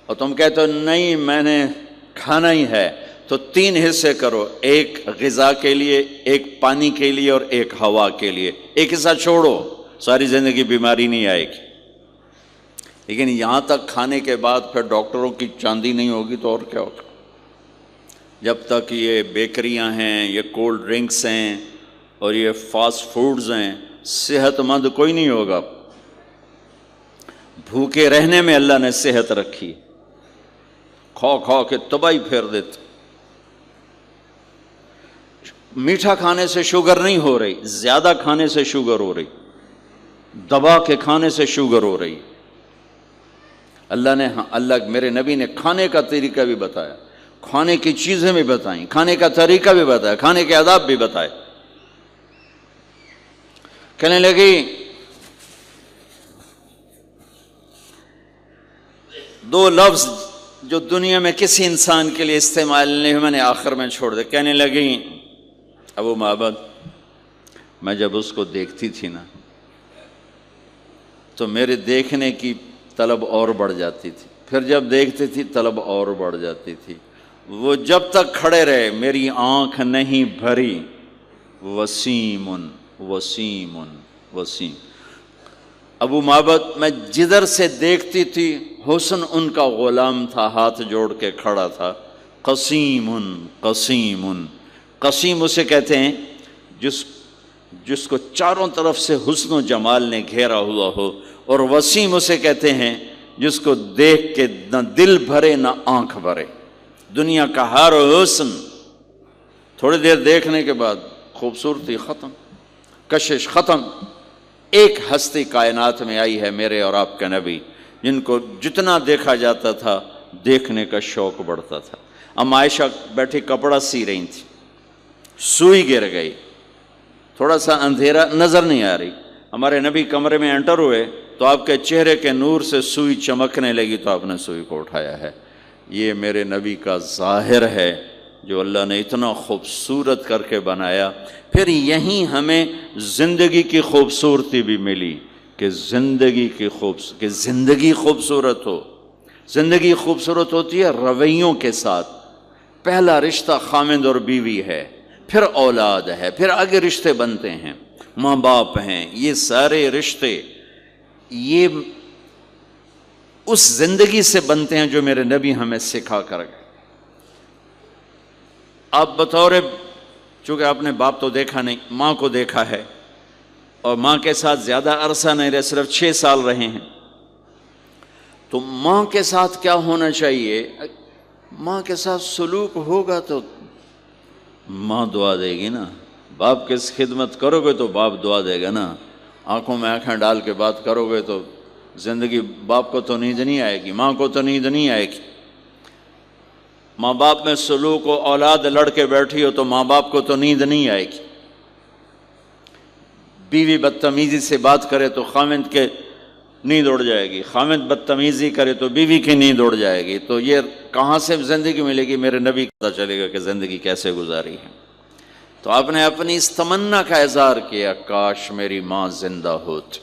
اور تم کہتے ہو نہیں میں نے کھانا ہی ہے، تو 3 حصے کرو، ایک غذا کے لیے، ایک پانی کے لیے، اور ایک ہوا کے لیے۔ ایک حصہ چھوڑو، ساری زندگی بیماری نہیں آئے گی۔ لیکن یہاں تک کھانے کے بعد پھر ڈاکٹروں کی چاندی نہیں ہوگی تو اور کیا ہوگا؟ جب تک یہ بیکریاں ہیں، یہ کولڈ ڈرنکس ہیں اور یہ فاسٹ فوڈز ہیں، صحت مند کوئی نہیں ہوگا۔ بھوکے رہنے میں اللہ نے صحت رکھی، کھا کھا کے تباہی پھیر دیتے۔ میٹھا کھانے سے شوگر نہیں ہو رہی، زیادہ کھانے سے شوگر ہو رہی، دبا کے کھانے سے شوگر ہو رہی۔ اللہ میرے نبی نے کھانے کا طریقہ بھی بتایا، کھانے کی چیزیں بھی بتائیں، کھانے کا طریقہ بھی بتایا، کھانے کے آداب بھی بتائے۔ کہنے لگی 2 لفظ جو دنیا میں کسی انسان کے لیے استعمال نہیں ہوئے، میں نے آخر میں چھوڑ دے۔ کہنے لگی ابو معبد میں جب اس کو دیکھتی تھی نا تو میرے دیکھنے کی طلب اور بڑھ جاتی تھی، پھر جب دیکھتی تھی طلب اور بڑھ جاتی تھی۔ وہ جب تک کھڑے رہے میری آنکھ نہیں بھری۔ وسیم وسیم وسیم، ابو معبد میں جدھر سے دیکھتی تھی حسن ان کا غلام تھا، ہاتھ جوڑ کے کھڑا تھا. قسیم قسیم، قسیم اسے کہتے ہیں جس کو چاروں طرف سے حسن و جمال نے گھیرا ہوا ہو، اور وسیم اسے کہتے ہیں جس کو دیکھ کے نہ دل بھرے نہ آنکھ بھرے. دنیا کا ہر حسن تھوڑی دیر دیکھنے کے بعد خوبصورتی ختم، کشش ختم. ایک ہستی کائنات میں آئی ہے میرے اور آپ کے نبی، جن کو جتنا دیکھا جاتا تھا دیکھنے کا شوق بڑھتا تھا. ام عائشہ بیٹھی کپڑا سی رہی تھی، سوئی گر گئی، تھوڑا سا اندھیرا نظر نہیں آ رہی. ہمارے نبی کمرے میں انٹر ہوئے تو آپ کے چہرے کے نور سے سوئی چمکنے لگی تو آپ نے سوئی کو اٹھایا ہے. یہ میرے نبی کا ظاہر ہے جو اللہ نے اتنا خوبصورت کر کے بنایا. پھر یہیں ہمیں زندگی کی خوبصورتی بھی ملی کہ زندگی خوبصورت ہو. زندگی خوبصورت ہوتی ہے رویوں کے ساتھ. پہلا رشتہ خامند اور بیوی ہے، پھر اولاد ہے، پھر آگے رشتے بنتے ہیں، ماں باپ ہیں. یہ سارے رشتے یہ اس زندگی سے بنتے ہیں جو میرے نبی ہمیں سکھا کر گئے. آپ بطور چونکہ آپ نے باپ تو دیکھا نہیں، ماں کو دیکھا ہے، اور ماں کے ساتھ زیادہ عرصہ نہیں رہے، صرف 6 سال رہے ہیں. تو ماں کے ساتھ کیا ہونا چاہیے؟ ماں کے ساتھ سلوک ہوگا تو ماں دعا دے گی نا. باپ کی خدمت کرو گے تو باپ دعا دے گا نا. آنکھوں میں آنکھیں ڈال کے بات کرو گے تو زندگی باپ کو تو نیند نہیں آئے گی، ماں کو تو نیند نہیں آئے گی. ماں باپ میں سلوک و اولاد لڑ کے بیٹھی ہو تو ماں باپ کو تو نیند نہیں آئے گی. بیوی بدتمیزی سے بات کرے تو خامند کے نیند اڑ جائے گی، خامند بدتمیزی کرے تو بیوی کی نیند اڑ جائے گی. تو یہ کہاں سے زندگی ملے گی؟ میرے نبی کو پتہ چلے گا کہ زندگی کیسے گزاری ہے. تو آپ نے اپنی اس تمنا کا اظہار کیا، کاش میری ماں زندہ ہوتی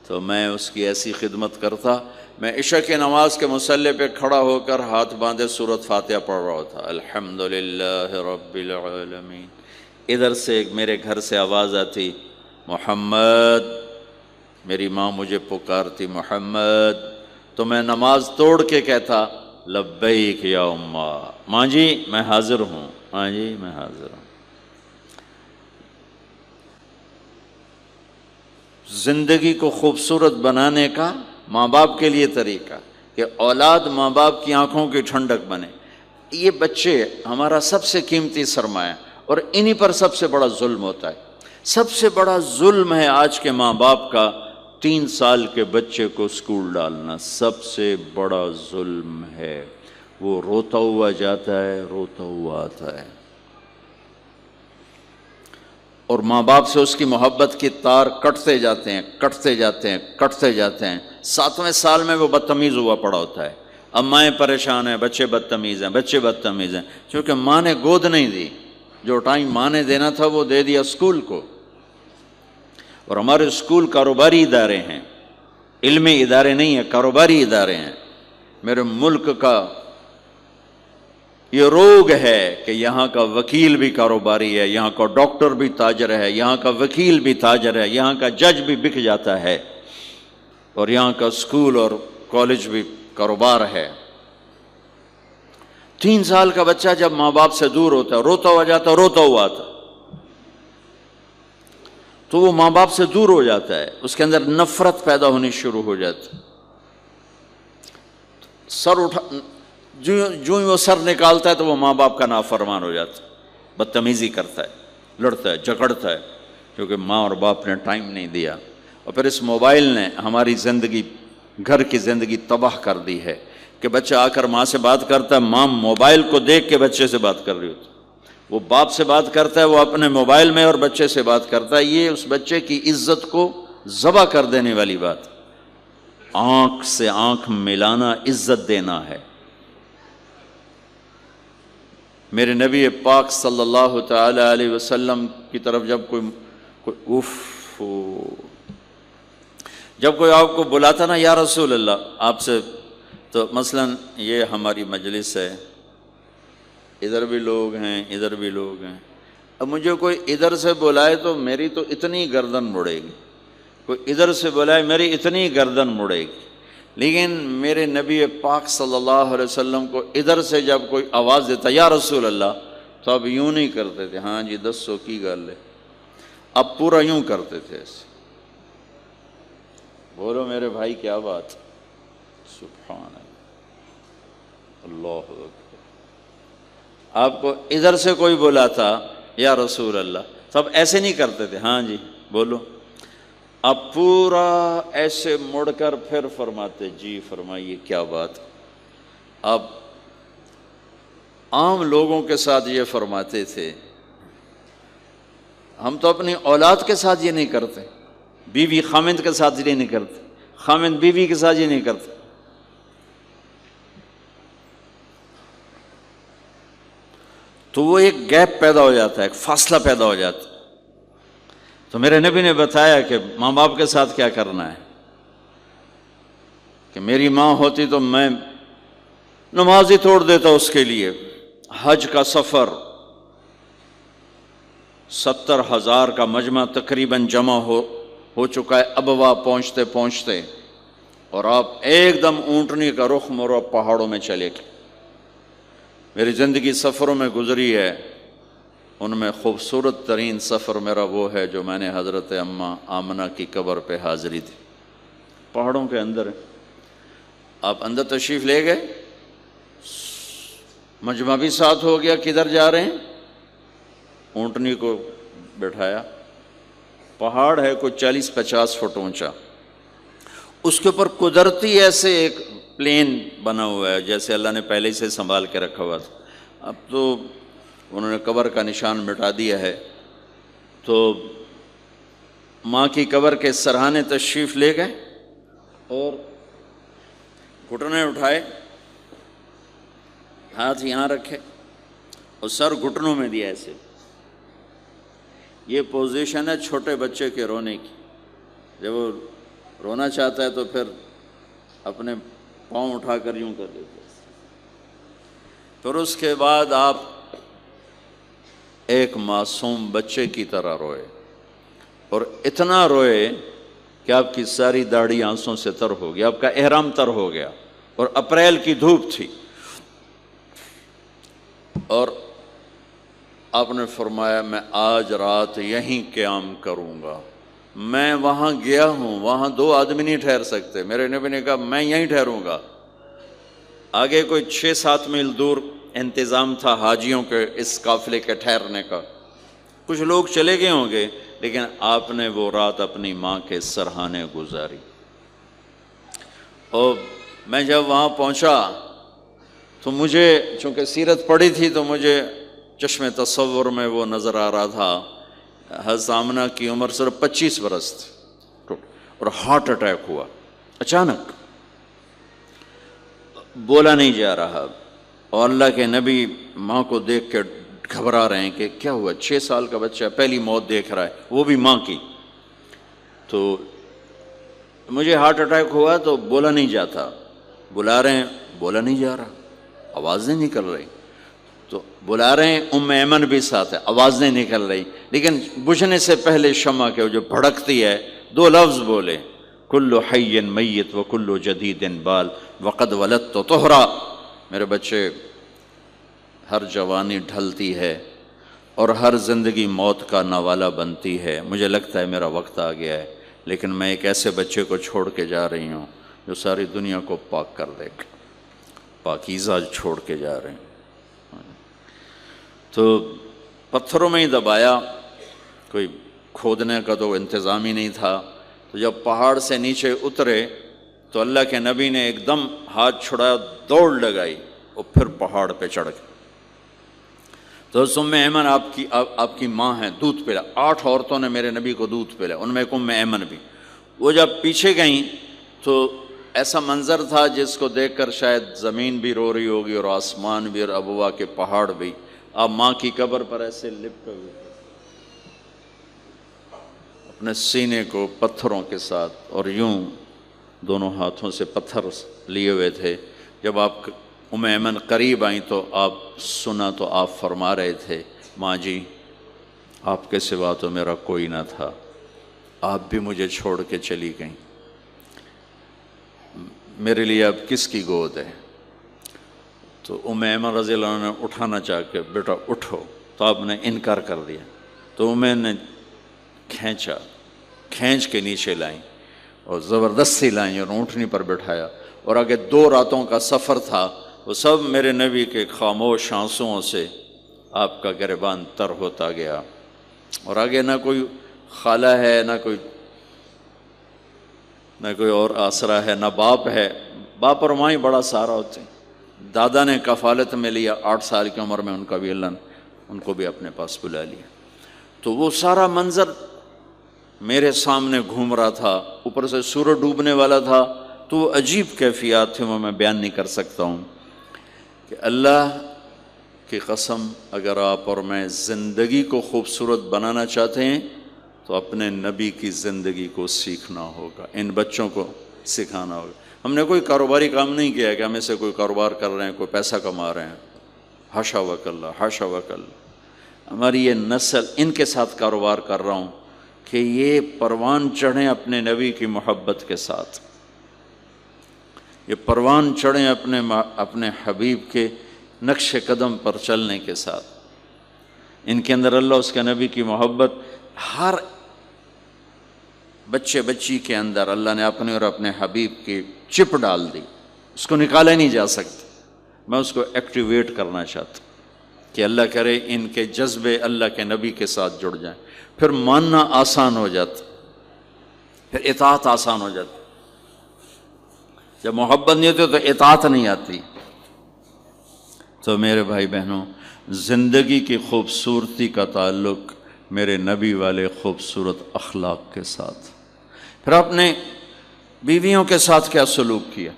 تو میں اس کی ایسی خدمت کرتا. میں عشاء کی نماز کے مصلی پہ کھڑا ہو کر ہاتھ باندھے سورۃ فاتحہ پڑھ رہا تھا، الحمدللہ رب العالمین. ادھر سے میرے گھر سے آواز آتی، محمد. میری ماں مجھے پکارتی محمد. تو میں نماز توڑ کے کہتا لبیک یا اماں، ماں جی میں حاضر ہوں، ماں جی میں حاضر ہوں. زندگی کو خوبصورت بنانے کا ماں باپ کے لیے طریقہ کہ اولاد ماں باپ کی آنکھوں کی ٹھنڈک بنے. یہ بچے ہمارا سب سے قیمتی سرمایہ، اور انہی پر سب سے بڑا ظلم ہوتا ہے. سب سے بڑا ظلم ہے آج کے ماں باپ کا 3 سال کے بچے کو اسکول ڈالنا. سب سے بڑا ظلم ہے. وہ روتا ہوا جاتا ہے، روتا ہوا آتا ہے، اور ماں باپ سے اس کی محبت کی تار کٹتے جاتے ہیں، کٹتے جاتے ہیں، کٹتے جاتے ہیں. 7ویں سال میں وہ بدتمیز ہوا پڑا ہوتا ہے. اب مائیں پریشان ہیں، بچے بدتمیز ہیں، بچے بدتمیز ہیں، کیونکہ ماں نے گود نہیں دی. جو ٹائم ماں نے دینا تھا وہ دے دیا اسکول کو. اور ہمارے اسکول کاروباری ادارے ہیں، علمی ادارے نہیں ہیں، کاروباری ادارے ہیں. میرے ملک کا یہ روگ ہے کہ یہاں کا وکیل بھی کاروباری ہے، یہاں کا ڈاکٹر بھی تاجر ہے، یہاں کا وکیل بھی تاجر ہے، یہاں کا جج بھی بک جاتا ہے، اور یہاں کا اسکول اور کالج بھی کاروبار ہے. 3 سال کا بچہ جب ماں باپ سے دور ہوتا ہے، روتا ہوا جاتا، روتا ہوا آتا، تو وہ ماں باپ سے دور ہو جاتا ہے، اس کے اندر نفرت پیدا ہونی شروع ہو جاتی. سر اٹھا جو ہی وہ سر نکالتا ہے تو وہ ماں باپ کا نافرمان ہو جاتا ہے، بدتمیزی کرتا ہے، لڑتا ہے، جھگڑتا ہے، کیونکہ ماں اور باپ نے ٹائم نہیں دیا. اور پھر اس موبائل نے ہماری زندگی، گھر کی زندگی تباہ کر دی ہے کہ بچہ آ کر ماں سے بات کرتا ہے، ماں موبائل کو دیکھ کے بچے سے بات کر رہی ہوتی. وہ باپ سے بات کرتا ہے، وہ اپنے موبائل میں، اور بچے سے بات کرتا ہے. یہ اس بچے کی عزت کو ذبح کر دینے والی بات. آنکھ سے آنکھ ملانا عزت دینا ہے. میرے نبی پاک صلی اللہ تعالی علیہ وسلم کی طرف جب جب کوئی آپ کو بلاتا نا یا رسول اللہ آپ سے، تو مثلا یہ ہماری مجلس ہے، ادھر بھی لوگ ہیں، ادھر بھی لوگ ہیں. اب مجھے کوئی ادھر سے بلائے تو میری تو اتنی گردن مڑے گی، کوئی ادھر سے بلائے میری اتنی گردن مڑے گی، لیکن میرے نبی پاک صلی اللہ علیہ وسلم کو ادھر سے جب کوئی آواز دیتا یا رسول اللہ، تو اب یوں نہیں کرتے تھے ہاں جی دسو کی گل ہے، اب پورا یوں کرتے تھے ایسے۔ بولو میرے بھائی کیا بات، سبحان اللہ اکبر۔ آپ کو ادھر سے کوئی بولا تھا یا رسول اللہ، سب ایسے نہیں کرتے تھے ہاں جی بولو، اب پورا ایسے مڑ کر پھر فرماتے جی فرمائیے کیا بات۔ اب عام لوگوں کے ساتھ یہ فرماتے تھے، ہم تو اپنی اولاد کے ساتھ یہ نہیں کرتے، بیوی خامند کے ساتھ یہ نہیں کرتے، خامند بیوی کے ساتھ یہ نہیں کرتے۔ تو وہ ایک گیپ پیدا ہو جاتا ہے، ایک فاصلہ پیدا ہو جاتا ہے۔ تو میرے نبی نے بتایا کہ ماں باپ کے ساتھ کیا کرنا ہے، کہ میری ماں ہوتی تو میں نماز ہی توڑ دیتا اس کے لیے۔ حج کا سفر 70,000 کا مجمع تقریباً جمع ہو چکا ہے ابوا پہنچتے پہنچتے، اور آپ ایک دم اونٹنی کا رخ موڑو پہاڑوں میں چلے گئے۔ میری زندگی سفروں میں گزری ہے، ان میں خوبصورت ترین سفر میرا وہ ہے جو میں نے حضرت اماں آمنہ کی قبر پہ حاضری دی، پہاڑوں کے اندر۔ آپ اندر تشریف لے گئے، مجمع بھی ساتھ ہو گیا، کدھر جا رہے ہیں؟ اونٹنی کو بٹھایا، پہاڑ ہے کوئی 40-50 فٹ اونچا، اس کے اوپر قدرتی ایسے ایک پلین بنا ہوا ہے جیسے اللہ نے پہلے سے سنبھال کے رکھا ہوا تھا۔ اب تو انہوں نے قبر کا نشان مٹا دیا ہے۔ تو ماں کی قبر کے سرہانے تشریف لے گئے اور گھٹنے اٹھائے، ہاتھ یہاں رکھے اور سر گھٹنوں میں دیا ایسے۔ یہ پوزیشن ہے چھوٹے بچے کے رونے کی، جب وہ رونا چاہتا ہے تو پھر اپنے پاؤں اٹھا کر یوں کر دیتے۔ پھر اس کے بعد آپ ایک معصوم بچے کی طرح روئے، اور اتنا روئے کہ آپ کی ساری داڑھی آنسوں سے تر ہو گیا، آپ کا احرام تر ہو گیا، اور اپریل کی دھوپ تھی۔ اور آپ نے فرمایا میں آج رات یہیں قیام کروں گا۔ میں وہاں گیا ہوں، وہاں 2 آدمی نہیں ٹھہر سکتے، میرے نبی نے کہا میں یہیں ٹھہروں گا۔ آگے کوئی 6-7 میل دور انتظام تھا حاجیوں کے اس قافلے کے ٹھہرنے کا، کچھ لوگ چلے گئے ہوں گے، لیکن آپ نے وہ رات اپنی ماں کے سرہانے گزاری۔ اور میں جب وہاں پہنچا تو مجھے چونکہ سیرت پڑھی تھی تو مجھے چشم تصور میں وہ نظر آ رہا تھا، حضرت آمنہ کی عمر صرف 25 برس تھی، اور ہارٹ اٹیک ہوا اچانک، بولا نہیں جا رہا، اور اللہ کے نبی ماں کو دیکھ کے گھبرا رہے ہیں کہ کیا ہوا، 6 سال کا بچہ پہلی موت دیکھ رہا ہے، وہ بھی ماں کی۔ تو مجھے ہارٹ اٹیک ہوا تو بولا نہیں جاتا، بلا رہے ہیں بولا نہیں جا رہا، آواز نہیں نکل رہی، تو بلا رہے ہیں ایمن بھی ساتھ ہے، آواز نہیں نکل رہی، لیکن بجھنے سے پہلے شمع کے جو بھڑکتی ہے 2 لفظ بولے، کل حی میت و کل جدید بال وقد ولدت طہرا۔ میرے بچے، ہر جوانی ڈھلتی ہے اور ہر زندگی موت کا نوالا بنتی ہے، مجھے لگتا ہے میرا وقت آ گیا ہے، لیکن میں ایک ایسے بچے کو چھوڑ کے جا رہی ہوں جو ساری دنیا کو پاک کر دے گا، پاکیزہ چھوڑ کے جا رہے ہیں۔ تو پتھروں میں ہی دبایا، کوئی کھودنے کا تو انتظام ہی نہیں تھا۔ تو جب پہاڑ سے نیچے اترے تو اللہ کے نبی نے ایک دم ہاتھ چھڑایا، دوڑ لگائی اور پھر پہاڑ پہ چڑھ گئے۔ تو ایمن آپ کی ماں ہیں، دودھ پلا، 8 عورتوں نے میرے نبی کو دودھ پلا، ان میں ایمن بھی۔ وہ جب پیچھے گئیں تو ایسا منظر تھا جس کو دیکھ کر شاید زمین بھی رو رہی ہوگی اور آسمان بھی اور ابوا کے پہاڑ بھی۔ آپ ماں کی قبر پر ایسے لپٹے ہوئے اپنے سینے کو پتھروں کے ساتھ اور یوں دونوں ہاتھوں سے پتھر لیے ہوئے تھے۔ جب آپ ایمن قریب آئیں تو آپ سنا تو آپ فرما رہے تھے، ماں جی آپ کے سوا تو میرا کوئی نہ تھا، آپ بھی مجھے چھوڑ کے چلی گئیں، میرے لیے اب کس کی گود ہے؟ تو امیمہ رضی اللہ عنہ نے اٹھانا چاہ کے بیٹا اٹھو، تو آپ نے انکار کر دیا، تو امیہ نے کھینچ کے نیچے لائیں اور زبردستی لائیں اور اونٹنی پر بٹھایا، اور آگے 2 راتوں کا سفر تھا، وہ سب میرے نبی کے خاموش آنسوؤں سے آپ کا گریبان تر ہوتا گیا، اور آگے نہ کوئی خالہ ہے، نہ کوئی اور آسرا ہے، نہ باپ ہے، باپ اور ماں ہی بڑا سہارا ہوتے ہیں۔ دادا نے کفالت میں لیا 8 سال کی عمر میں، ان کا بھی اللہ نے ان کو بھی اپنے پاس بلا لیا۔ تو وہ سارا منظر میرے سامنے گھوم رہا تھا، اوپر سے سورج ڈوبنے والا تھا، تو وہ عجیب کیفیات تھے، وہ میں بیان نہیں کر سکتا ہوں کہ اللہ کی قسم اگر آپ اور میں زندگی کو خوبصورت بنانا چاہتے ہیں تو اپنے نبی کی زندگی کو سیکھنا ہوگا، ان بچوں کو سکھانا ہوگا۔ ہم نے کوئی کاروباری کام نہیں کیا ہے کہ ہم سے کوئی کاروبار کر رہے ہیں، کوئی پیسہ کما رہے ہیں، حاشا وکلا حاشا وکلا۔ ہماری یہ نسل ان کے ساتھ کاروبار کر رہا ہوں کہ یہ پروان چڑھیں اپنے نبی کی محبت کے ساتھ، یہ پروان چڑھیں اپنے حبیب کے نقش قدم پر چلنے کے ساتھ۔ ان کے اندر اللہ اس کے نبی کی محبت ہر بچے بچی کے اندر اللہ نے اپنے اور اپنے حبیب کی چپ ڈال دی، اس کو نکالا نہیں جا سکتا۔ میں اس کو ایکٹیویٹ کرنا چاہتا ہوں کہ اللہ کرے ان کے جذبے اللہ کے نبی کے ساتھ جڑ جائیں، پھر ماننا آسان ہو جاتا، پھر اطاعت آسان ہو جاتی۔ جب محبت نہیں ہوتی تو اطاعت نہیں آتی۔ تو میرے بھائی بہنوں، زندگی کی خوبصورتی کا تعلق میرے نبی والے خوبصورت اخلاق کے ساتھ۔ پھر آپ نے بیویوں کے ساتھ کیا سلوک کیا؟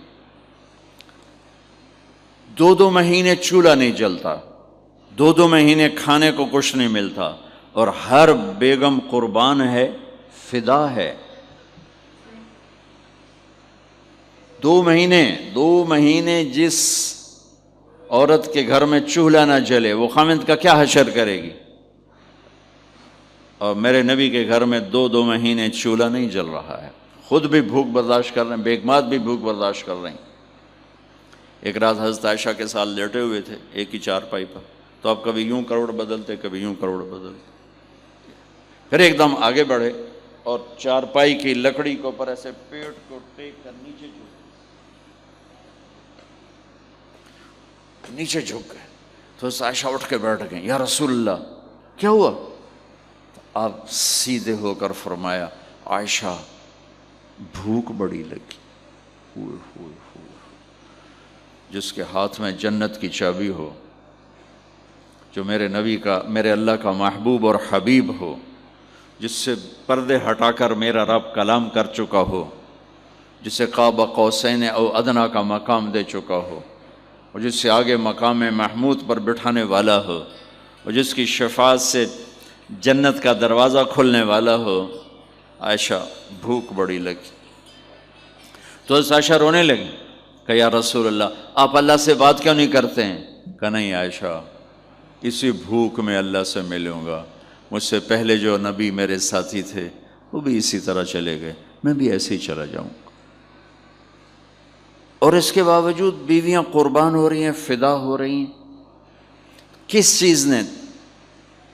2 مہینے چولہا نہیں جلتا، 2 مہینے کھانے کو کچھ نہیں ملتا، اور ہر بیگم قربان ہے، فدا ہے۔ 2 مہینے جس عورت کے گھر میں چولہا نہ جلے وہ خامند کا کیا حشر کرے گی؟ اور میرے نبی کے گھر میں 2 مہینے چولہا نہیں جل رہا ہے، خود بھی بھوک برداشت کر رہے ہیں، بیگمات بھی بھوک برداشت کر رہے ہیں۔ ایک رات حضرت عائشہ کے ساتھ لیٹے ہوئے تھے ایک ہی چارپائی پر، تو آپ کبھی یوں کروڑ بدلتے، کبھی یوں کروڑ بدلتے، پھر ایک دم آگے بڑھے اور چارپائی کی لکڑی کے اوپر ایسے پیٹ کو ٹیک کر نیچے جھک گئے۔ تو عائشہ اٹھ کے بیٹھ گئے، یا رسول اللہ کیا ہوا؟ آپ سیدھے ہو کر فرمایا، عائشہ بھوک بڑی لگی۔ ہوئے ہوئے ہوئے، جس کے ہاتھ میں جنت کی چابی ہو، جو میرے نبی کا، میرے اللہ کا محبوب اور حبیب ہو، جس سے پردے ہٹا کر میرا رب کلام کر چکا ہو، جسے قاب قوسین او ادنیٰ کا مقام دے چکا ہو، اور جس سے آگے مقام محمود پر بٹھانے والا ہو، اور جس کی شفاعت سے جنت کا دروازہ کھلنے والا ہو، عائشہ بھوک بڑی لگی۔ تو عائشہ رونے لگی کہ یا رسول اللہ آپ اللہ سے بات کیوں نہیں کرتے ہیں؟ کہ نہیں عائشہ، اسی بھوک میں اللہ سے ملوں گا، مجھ سے پہلے جو نبی میرے ساتھی تھے وہ بھی اسی طرح چلے گئے، میں بھی ایسے ہی چلا جاؤں گا۔ اور اس کے باوجود بیویاں قربان ہو رہی ہیں، فدا ہو رہی ہیں۔ کس چیز نے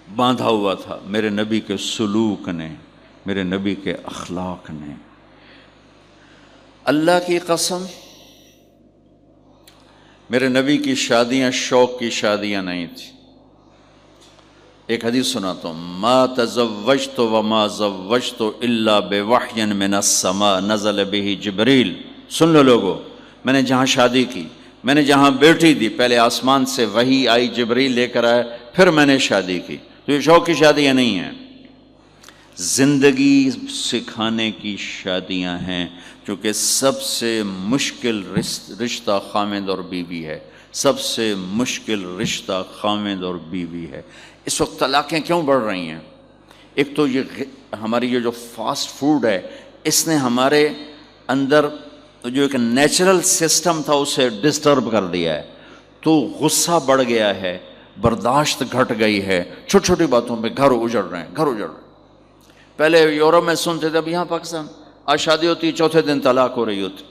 باندھا ہوا تھا؟ میرے نبی کے سلوک نے، میرے نبی کے اخلاق نے۔ اللہ کی قسم، میرے نبی کی شادیاں شوق کی شادیاں نہیں تھیں۔ ایک حدیث سناتا ہوں، ما تزوجت وما زوجت الا بوحی من السماء نزل به جبریل۔ سن لو لوگو، میں نے جہاں شادی کی، میں نے جہاں بیٹی دی، پہلے آسمان سے وحی آئی، جبریل لے کر آئے، پھر میں نے شادی کی۔ تو یہ شوق کی شادیاں نہیں ہیں، زندگی سکھانے کی شادیاں ہیں، چونکہ سب سے مشکل رشتہ خامند اور بیوی ہے، سب سے مشکل رشتہ خامند اور بیوی ہے۔ اس وقت طلاقیں کیوں بڑھ رہی ہیں؟ ایک تو یہ ہماری یہ جو فاسٹ فوڈ ہے، اس نے ہمارے اندر جو ایک نیچرل سسٹم تھا اسے ڈسٹرب کر دیا ہے، تو غصہ بڑھ گیا ہے، برداشت گھٹ گئی ہے، چھوٹی چھوٹی باتوں پہ گھر اجڑ رہے ہیں، گھر اجڑ رہے ہیں۔ پہلے یورپ میں سنتے تھے، اب یہاں پاکستان آج شادی ہوتی، چوتھے دن طلاق ہو رہی ہوتی۔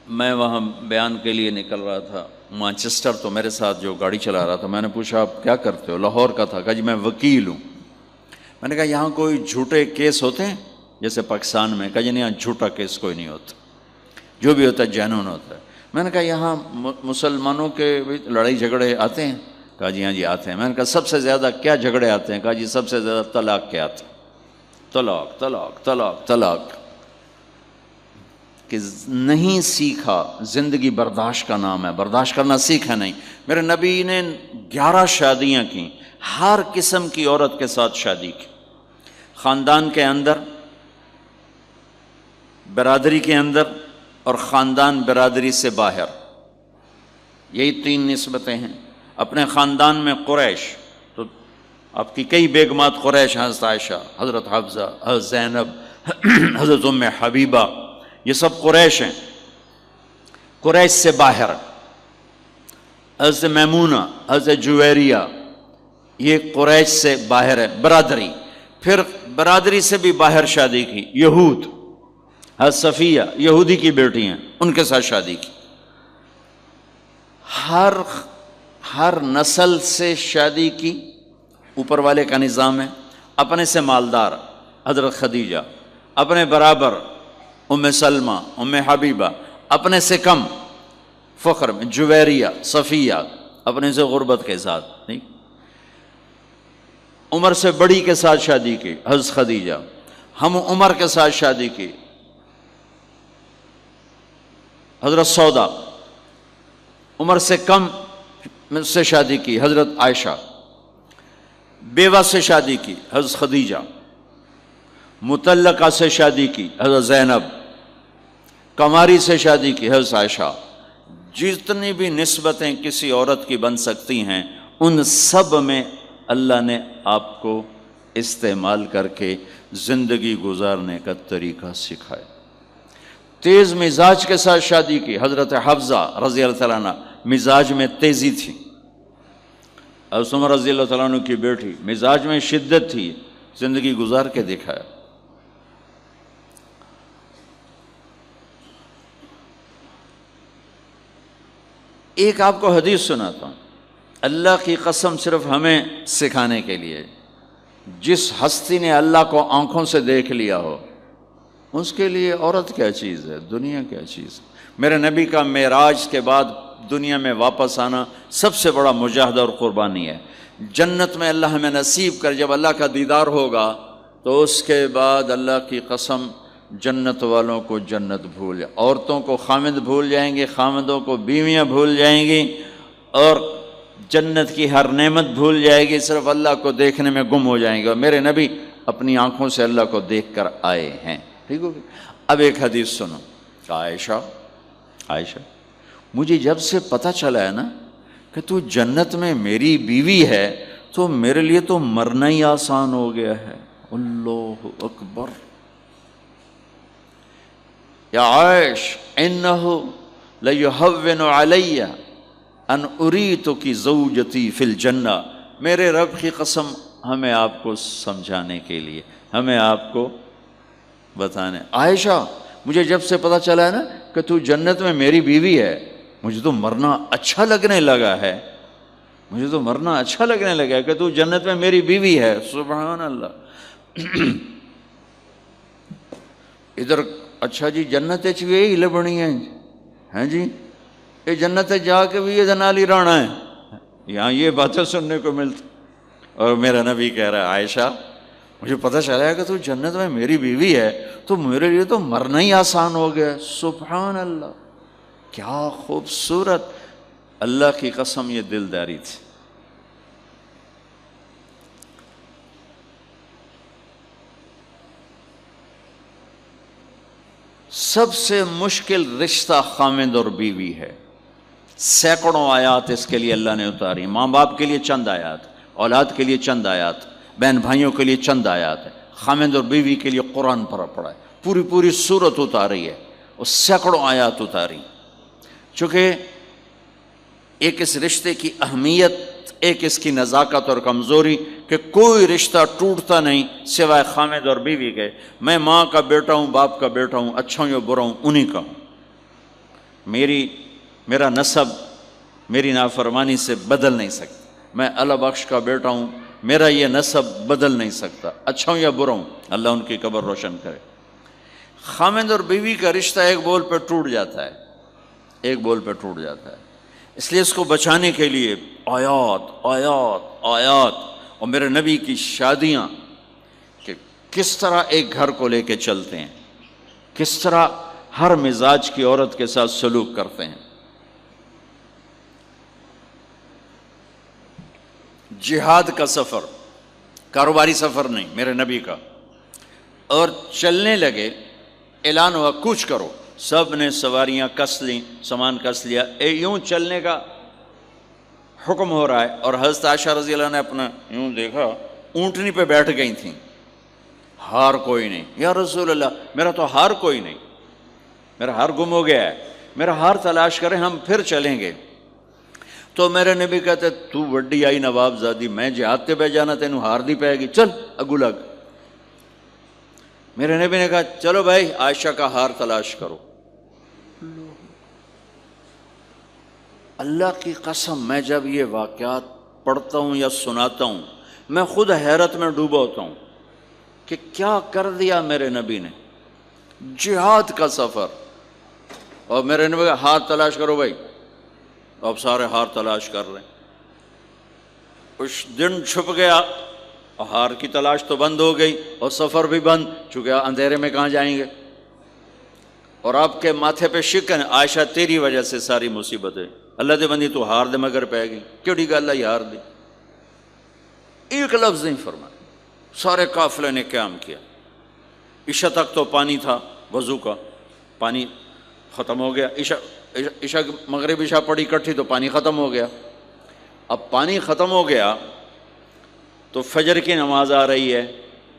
میں وہاں بیان کے لیے نکل رہا تھا مانچسٹر، تو میرے ساتھ جو گاڑی چلا رہا تھا، میں نے پوچھا آپ کیا کرتے ہو؟ لاہور کا تھا، کہا جی میں وکیل ہوں۔ میں نے کہا یہاں کوئی جھوٹے کیس ہوتے ہیں جیسے پاکستان میں؟ کہا جی نہیں، یہاں جھوٹا کیس کوئی نہیں ہوتا، جو بھی ہوتا ہے جینون ہوتا ہے۔ میں نے کہا یہاں مسلمانوں کے لڑائی جھگڑے آتے ہیں؟ کہا جی ہاں جی آتے ہیں۔ میں نے کہا سب سے زیادہ کیا جھگڑے آتے ہیں؟ کہا جی سب سے زیادہ طلاق کے آتے ہیں، طلاق طلاق طلاق طلاق۔ کہ نہیں سیکھا، زندگی برداشت کا نام ہے، برداشت کرنا سیکھا نہیں۔ میرے نبی نے 11 شادیاں کی، ہر قسم کی عورت کے ساتھ شادی کی، خاندان کے اندر، برادری کے اندر، اور خاندان برادری سے باہر، یہی 3 نسبتیں ہیں۔ اپنے خاندان میں قریش، تو آپ کی کئی بیگمات قریش، حضرت عائشہ، حضرت حفصہ، حضرت زینب، حضرت ام حبیبہ، یہ سب قریش ہیں۔ قریش سے باہر حضرت میمونہ، حضرت جویریہ، یہ قریش سے باہر ہے برادری۔ پھر برادری سے بھی باہر شادی کی، یہود، حضرت صفیہ یہودی کی بیٹی ہیں، ان کے ساتھ شادی کی۔ ہر نسل سے شادی کی، اوپر والے کا نظام ہے۔ اپنے سے مالدار حضرت خدیجہ، اپنے برابر ام سلمہ، ام حبیبہ، اپنے سے کم فخر میں جویریہ، صفیہ، اپنے سے غربت کے ساتھ نہیں۔ عمر سے بڑی کے ساتھ شادی کی، حضرت خدیجہ۔ ہم عمر کے ساتھ شادی کی، حضرت سودا۔ عمر سے کم سے شادی کی، حضرت عائشہ۔ بیوہ سے شادی کی، حضرت خدیجہ۔ مطلقہ سے شادی کی، حضرت زینب۔ کماری سے شادی کی، حضرت عائشہ۔ جتنی بھی نسبتیں کسی عورت کی بن سکتی ہیں، ان سب میں اللہ نے آپ کو استعمال کر کے زندگی گزارنے کا طریقہ سکھایا۔ تیز مزاج کے ساتھ شادی کی، حضرت حفصہ رضی اللہ تعالیٰ عنہ، مزاج میں تیزی تھی۔ حضرت عمر رضی اللہ تعالیٰ عنہ کی بیٹی، مزاج میں شدت تھی، زندگی گزار کے دکھایا۔ ایک آپ کو حدیث سناتا ہوں، اللہ کی قسم صرف ہمیں سکھانے کے لیے۔ جس ہستی نے اللہ کو آنکھوں سے دیکھ لیا ہو، اس کے لیے عورت کیا چیز ہے، دنیا کیا چیز ہے۔ میرے نبی کا معراج کے بعد دنیا میں واپس آنا سب سے بڑا مجاہدہ اور قربانی ہے۔ جنت میں اللہ ہمیں نصیب کر، جب اللہ کا دیدار ہوگا تو اس کے بعد اللہ کی قسم جنت والوں کو جنت بھول جائے، عورتوں کو خامد بھول جائیں گے، خامدوں کو بیویاں بھول جائیں گی، اور جنت کی ہر نعمت بھول جائے گی، صرف اللہ کو دیکھنے میں گم ہو جائیں گے۔ اور میرے نبی اپنی آنکھوں سے اللہ کو دیکھ کر آئے ہیں، ٹھیک ہو گیا۔ اب ایک حدیث سنو، عائشہ مجھے جب سے پتہ چلا ہے نا کہ تو جنت میں میری بیوی ہے، تو میرے لیے تو مرنا ہی آسان ہو گیا ہے۔ اللہ اکبر۔ یا عائش انہ لیہون علی ان اریتک زوجتی فی الجنہ۔ میرے رب کی قسم، ہمیں آپ کو سمجھانے کے لیے، ہمیں آپ کو بتانے، عائشہ مجھے جب سے پتہ چلا ہے نا کہ تو جنت میں میری بیوی ہے، مجھے تو مرنا اچھا لگنے لگا ہے، مجھے تو مرنا اچھا لگنے لگا ہے کہ تو جنت میں میری بیوی ہے۔ سبحان اللہ۔ ادھر اچھا جی جنت یہی لبنی ہے جی، یہ جنت جا کے بھی یہ نالی رانا ہے، یہاں یہ باتیں سننے کو ملتی۔ اور میرا نبی کہہ رہا ہے عائشہ مجھے پتہ چلا ہے کہ تو جنت میں میری بیوی ہے، تو میرے لیے تو مرنا ہی آسان ہو گیا۔ سبحان اللہ، کیا خوبصورت، اللہ کی قسم یہ دلداری تھی۔ سب سے مشکل رشتہ خامند اور بیوی ہے۔ سینکڑوں آیات اس کے لیے اللہ نے اتاری، ماں باپ کے لیے چند آیات، اولاد کے لیے چند آیات، بہن بھائیوں کے لیے چند آیات ہے، خامند اور بیوی کے لیے قرآن پڑھا ہے، پوری سورت اتاری ہے، اور سینکڑوں آیات اتاری۔ چونکہ ایک اس رشتے کی اہمیت ایک اس کی نزاکت اور کمزوری کہ کوئی رشتہ ٹوٹتا نہیں سوائے خامد اور بیوی کے. میں ماں کا بیٹا ہوں، باپ کا بیٹا ہوں، اچھا ہوں یا برا ہوں، انہی کا ہوں. میرا نسب میری نافرمانی سے بدل نہیں سکتا. میں اللہ بخش کا بیٹا ہوں، میرا یہ نسب بدل نہیں سکتا، اچھا ہوں یا برا ہوں. اللہ ان کی قبر روشن کرے. خامد اور بیوی کا رشتہ ایک بول پہ ٹوٹ جاتا ہے، ایک بول پہ ٹوٹ جاتا ہے. اس لیے اس کو بچانے کے لیے آیات آیات آیات. اور میرے نبی کی شادیاں کہ کس طرح ایک گھر کو لے کے چلتے ہیں، کس طرح ہر مزاج کی عورت کے ساتھ سلوک کرتے ہیں. جہاد کا سفر، کاروباری سفر نہیں میرے نبی کا. اور چلنے لگے، اعلان ہوا کوچ کرو. سب نے سواریاں کس لیں، سامان کس لیا، یوں چلنے کا حکم ہو رہا ہے. اور حضرت عائشہ رضی اللہ نے اپنا یوں دیکھا، اونٹنی پہ بیٹھ گئی تھیں. ہار کوئی نہیں. یا رسول اللہ میرا تو ہار کوئی نہیں، میرا ہار گم ہو گیا ہے، میرا ہار تلاش کریں، ہم پھر چلیں گے. تو میرے نبی کہتے تو وڈی آئی نواب زادی، میں جہاد تے پہ جانا، تینوں ہار دی پائے گی، چل اگو لگ. میرے نبی نے کہا چلو بھائی عائشہ کا ہار تلاش کرو. اللہ کی قسم میں جب یہ واقعات پڑھتا ہوں یا سناتا ہوں میں خود حیرت میں ڈوبا ہوتا ہوں کہ کیا کر دیا میرے نبی نے. جہاد کا سفر، اور میرے نبی کا ہار تلاش کرو بھائی. اب سارے ہار تلاش کر رہے ہیں. اس دن چھپ گیا، ہار کی تلاش تو بند ہو گئی اور سفر بھی بند، چونکہ اندھیرے میں کہاں جائیں گے. اور آپ کے ماتھے پہ شکن، عائشہ تیری وجہ سے ساری مصیبت ہے. اللہ دے بندی تو ہار دے مگر پہ گئی، کیڑی گل ہے ہار دی. ایک لفظ نہیں فرمایا. سارے قافلے نے قیام کیا. عشاء تک تو پانی تھا، وضو کا پانی ختم ہو گیا. عشاء مغرب عشاء پڑی اکٹھی تو پانی ختم ہو گیا. اب پانی ختم ہو گیا تو فجر کی نماز آ رہی ہے،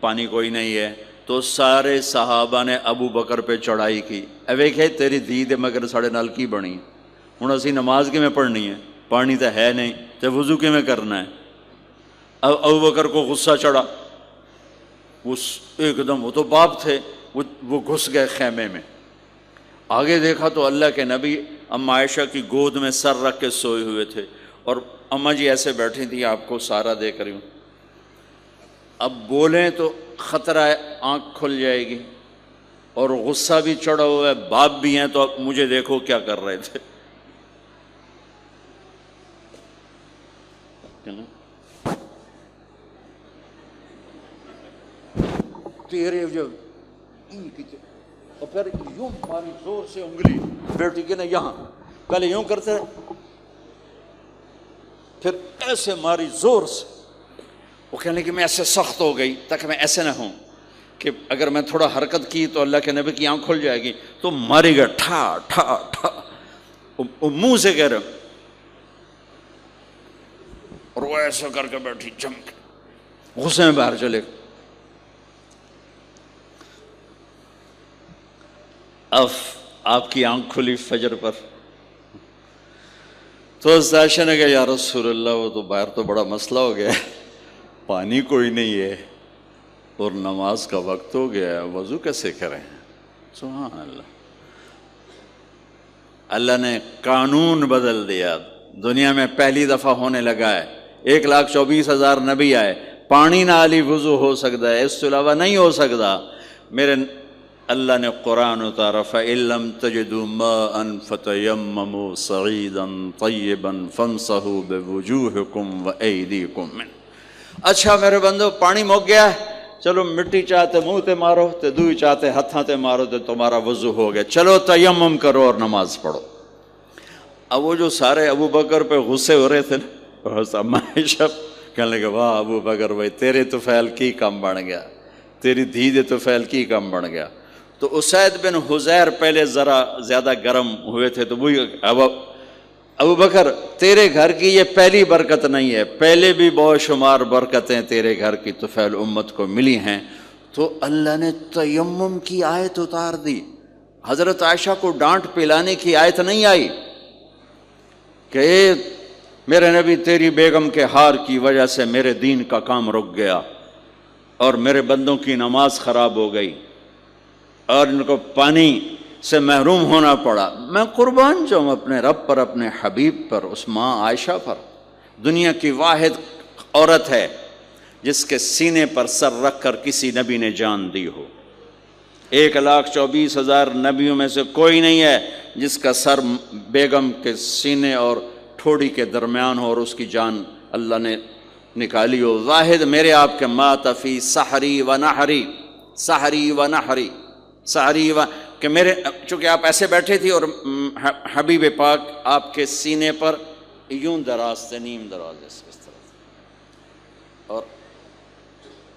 پانی کوئی نہیں ہے. تو سارے صحابہ نے ابو بکر پہ چڑھائی کی. ویکھے تیری دھی دے مگر ساڑے نال کی بنی، ہوں اسی نماز کی میں پڑھنی ہے، پانی تو ہے نہیں تو وضو کی میں کرنا ہے. اب ابو بکر کو غصہ چڑھا. ایک دم، وہ تو باپ تھے، وہ گھس گئے خیمے میں. آگے دیکھا تو اللہ کے نبی اما عائشہ کی گود میں سر رکھ کے سوئے ہوئے تھے، اور اماں جی ایسے بیٹھی تھیں، آپ کو سارا دیکھ رہی ہوں. اب بولیں تو خطرہ ہے آنکھ کھل جائے گی، اور غصہ بھی چڑھا ہوا ہے، باپ بھی ہیں، تو اب مجھے دیکھو کیا کر رہے تھے. تیرے جو اور پھر یوں ماری زور سے انگلی بیٹی کے نا یہاں، پہلے یوں کرتے پھر ایسے ماری زور سے. وہ کہنے کہ میں ایسے سخت ہو گئی تاکہ میں ایسے نہ ہوں کہ اگر میں تھوڑا حرکت کی تو اللہ کے نبی کی آنکھ کھل جائے گی. تو ماری گئے ٹھا ٹھا ٹھا، وہ منہ سے کہہ رہے، اور وہ ایسا کر کے بیٹھی جم کے، غصے میں باہر چلے. اب آپ کی آنکھ کھلی فجر پر تو عائشہ نے کہا یا رسول اللہ وہ تو باہر تو بڑا مسئلہ ہو گیا ہے، پانی کوئی نہیں ہے اور نماز کا وقت ہو گیا ہے، وضو کیسے کریں. سبحان اللہ. اللہ نے قانون بدل دیا. دنیا میں پہلی دفعہ ہونے لگا ہے. 1,24,000 نبی آئے، پانی نہ علی وضو ہو سکتا ہے، اس کے علاوہ نہیں ہو سکتا. میرے اللہ نے قرآن اتارا فَإِن لَّمْ تَجِدُوا مَاءً فَتَيَمَّمُوا صَعِيدًا طَيِّبًا فَامْسَحُوا بِوُجُوهِكُمْ وَأَيْدِيكُمْ مِنْهُ. اچھا میرے بندو پانی مک گیا ہے، چلو مٹی چاہتے منہ تے مارو تے دوئی چاہتے ہتھاں تے مارو تے تمہارا وضو ہو گیا، چلو تیمم کرو اور نماز پڑھو. اب وہ جو سارے ابو بکر پہ غصے ہو رہے تھے نا، اما عائشہ کہنے لگے واہ ابو بکر بھائی تیرے تو فعل کی کم بن گیا، تیری دھی دے تو فعل کی کم بن گیا. تو اسید بن حزیر پہلے ذرا زیادہ گرم ہوئے تھے. تو وہی ابو بکر تیرے گھر کی یہ پہلی برکت نہیں ہے، پہلے بھی بہت شمار برکتیں تیرے گھر کی طفیل امت کو ملی ہیں. تو اللہ نے تیمم کی آیت اتار دی. حضرت عائشہ کو ڈانٹ پلانے کی آیت نہیں آئی کہ میرے نبی تیری بیگم کے ہار کی وجہ سے میرے دین کا کام رک گیا اور میرے بندوں کی نماز خراب ہو گئی اور ان کو پانی سے محروم ہونا پڑا. میں قربان جاؤں اپنے رب پر، اپنے حبیب پر، اس ماں عائشہ پر. دنیا کی واحد عورت ہے جس کے سینے پر سر رکھ کر کسی نبی نے جان دی ہو. 1,24,000 نبیوں میں سے کوئی نہیں ہے جس کا سر بیگم کے سینے اور ٹھوڑی کے درمیان ہو اور اس کی جان اللہ نے نکالی ہو. واحد میرے آپ کے مات فی سحری و نحری، سحری و نحری، سحری و، کہ میرے چونکہ آپ ایسے بیٹھے تھی اور حبیب پاک آپ کے سینے پر یوں دراز تھے، نیم دراز اس طرح سے، اور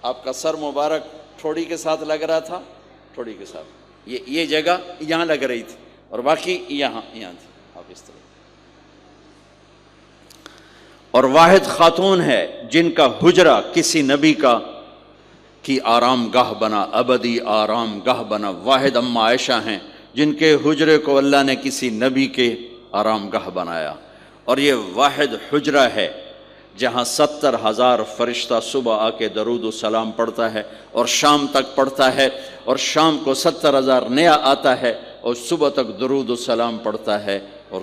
آپ کا سر مبارک ٹھوڑی کے ساتھ لگ رہا تھا، ٹھوڑی کے ساتھ یہ جگہ یہاں لگ رہی تھی اور باقی یہاں تھی، آپ اس طرح. اور واحد خاتون ہے جن کا حجرہ کسی نبی کی آرام گاہ بنا، ابدی آرام گاہ بنا. واحد اماں عائشہ ہیں جن کے حجرے کو اللہ نے کسی نبی کے آرام گاہ بنایا. اور یہ واحد حجرہ ہے جہاں 70,000 فرشتہ صبح آ کے درود و سلام پڑھتا ہے اور شام تک پڑھتا ہے، اور شام کو 70,000 نیا آتا ہے اور صبح تک درود و سلام پڑھتا ہے اور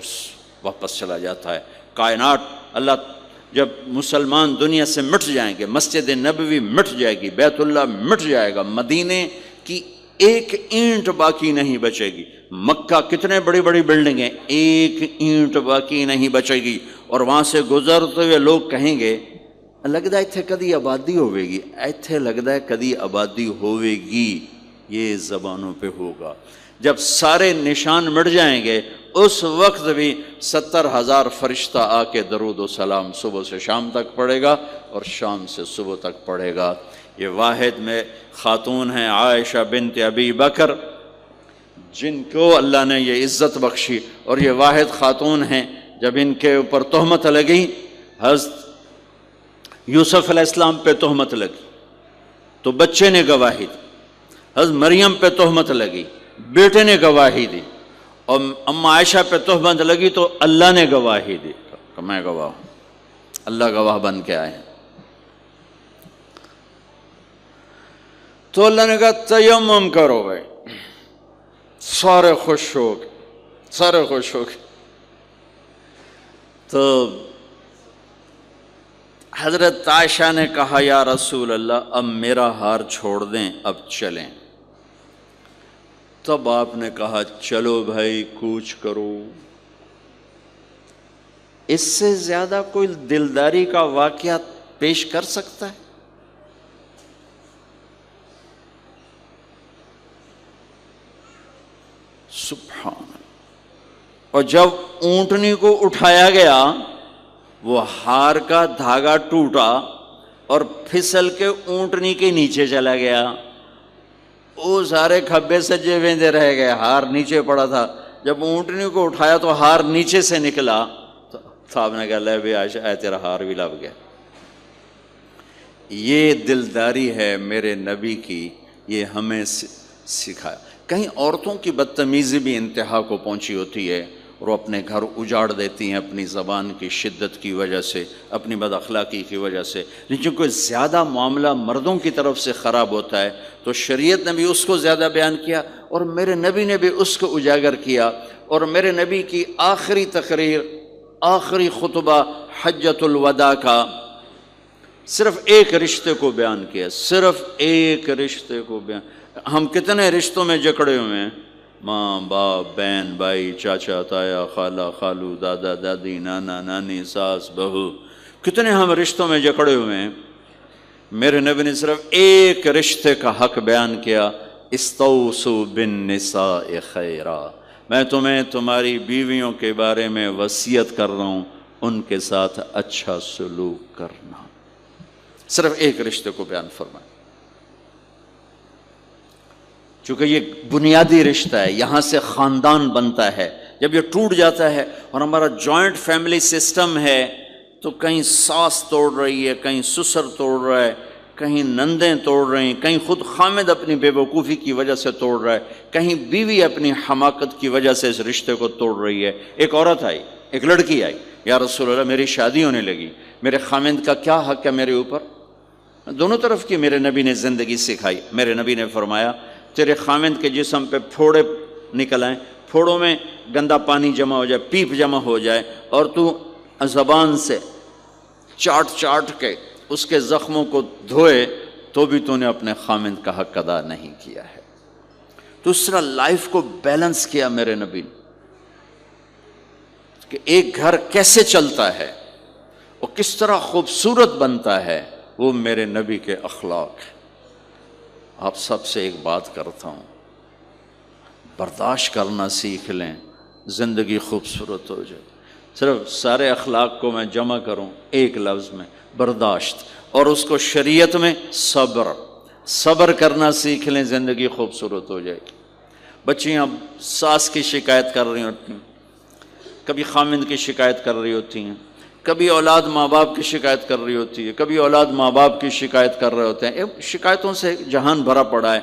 واپس چلا جاتا ہے. کائنات اللہ جب مسلمان دنیا سے مٹ جائیں گے، مسجد نبوی مٹ جائے گی، بیت اللہ مٹ جائے گا، مدینے کی ایک اینٹ باقی نہیں بچے گی. مکہ کتنے بڑی بڑی بلڈنگیں، ایک اینٹ باقی نہیں بچے گی. اور وہاں سے گزرتے ہوئے لوگ کہیں گے لگتا ہے اتنے کدی آبادی ہوئے گی، ایتھے لگتا ہے کدی آبادی ہوئے گی. یہ زبانوں پہ ہوگا. جب سارے نشان مٹ جائیں گے اس وقت بھی 70,000 فرشتہ آ کے درود و سلام صبح سے شام تک پڑھے گا اور شام سے صبح تک پڑھے گا. یہ واحد میں خاتون ہیں عائشہ بنت ابی بکر جن کو اللہ نے یہ عزت بخشی. اور یہ واحد خاتون ہیں جب ان کے اوپر تہمت لگی، حضرت یوسف علیہ السلام پہ تہمت لگی تو بچے نے گواہی دی، حضرت مریم پہ تہمت لگی بیٹے نے گواہی دی، اور اماں عائشہ پہ تہمت لگی تو اللہ نے گواہی دی کہ میں گواہ ہوں. اللہ گواہ بن کے آئے ہیں. تو اللہ نے کہا تیمم کرو بھائی. سارے خوش ہو گئے، سارے خوش ہو گئے. تو حضرت عائشہ نے کہا یا رسول اللہ اب میرا ہار چھوڑ دیں، اب چلیں. تب آپ نے کہا چلو بھائی کوچ کرو. اس سے زیادہ کوئی دلداری کا واقعہ پیش کر سکتا ہے؟ سبحان اللہ. اور جب اونٹنی کو اٹھایا گیا وہ ہار کا دھاگا ٹوٹا اور پھسل کے اونٹنی کے نیچے چلا گیا. وہ سارے کھبے سجے ویندے رہ گئے، ہار نیچے پڑا تھا. جب اونٹنی کو اٹھایا تو ہار نیچے سے نکلا تو صاحب نے کہا لے بھی عائشہ اے تیرا ہار بھی لب گیا. یہ دلداری ہے میرے نبی کی، یہ ہمیں سکھایا. کہیں عورتوں کی بدتمیزی بھی انتہا کو پہنچی ہوتی ہے اور وہ اپنے گھر اجاڑ دیتی ہیں اپنی زبان کی شدت کی وجہ سے، اپنی بد اخلاقی کی وجہ سے. لیکن کوئی زیادہ معاملہ مردوں کی طرف سے خراب ہوتا ہے تو شریعت نے بھی اس کو زیادہ بیان کیا اور میرے نبی نے بھی اس کو اجاگر کیا. اور میرے نبی کی آخری تقریر، آخری خطبہ حجۃ الوداع کا صرف ایک رشتے کو بیان کیا، صرف ایک رشتے کو بیان. ہم کتنے رشتوں میں جکڑے ہوئے ہیں، ماں باپ، بہن بھائی، چاچا تایا، خالہ خالو، دادا دادی، نانا نانی، ساس بہو، کتنے ہم رشتوں میں جکڑے ہوئے ہیں. میرے نبی نے صرف ایک رشتے کا حق بیان کیا، استوصوا بالنساء خیرا. میں تمہیں تمہاری بیویوں کے بارے میں وصیت کر رہا ہوں، ان کے ساتھ اچھا سلوک کرنا. صرف ایک رشتے کو بیان فرمایا چونکہ یہ بنیادی رشتہ ہے، یہاں سے خاندان بنتا ہے. جب یہ ٹوٹ جاتا ہے اور ہمارا جوائنٹ فیملی سسٹم ہے تو کہیں ساس توڑ رہی ہے، کہیں سسر توڑ رہا ہے، کہیں نندیں توڑ رہی ہیں، کہیں خود خامد اپنی بے وقوفی کی وجہ سے توڑ رہا ہے، کہیں بیوی اپنی حماقت کی وجہ سے اس رشتے کو توڑ رہی ہے. ایک عورت آئی، ایک لڑکی آئی، یا رسول اللہ میری شادی ہونے لگی، میرے خامند کا کیا حق ہے میرے اوپر؟ دونوں طرف کی میرے نبی نے زندگی سکھائی۔ میرے نبی نے فرمایا تیرے خامند کے جسم پہ پھوڑے نکل آئیں، پھوڑوں میں گندا پانی جمع ہو جائے، پیپ جمع ہو جائے، اور تو زبان سے چاٹ چاٹ کے اس کے زخموں کو دھوئے، تو بھی تو نے اپنے خامند کا حق ادا نہیں کیا ہے۔ تو اس طرح لائف کو بیلنس کیا میرے نبی نے کہ ایک گھر کیسے چلتا ہے اور کس طرح خوبصورت بنتا ہے، وہ میرے نبی کے اخلاق ہیں۔ آپ سب سے ایک بات کرتا ہوں، برداشت کرنا سیکھ لیں، زندگی خوبصورت ہو جائے۔ صرف سارے اخلاق کو میں جمع کروں ایک لفظ میں، برداشت، اور اس کو شریعت میں صبر۔ صبر کرنا سیکھ لیں، زندگی خوبصورت ہو جائے گی۔ بچیاں ساس کی شکایت کر رہی ہوتی ہیں، کبھی خامند کی شکایت کر رہی ہوتی ہیں، کبھی اولاد ماں باپ کی شکایت کر رہی ہوتی ہے، کبھی اولاد ماں باپ کی شکایت کر رہے ہوتے ہیں۔ شکایتوں سے جہان بھرا پڑا ہے۔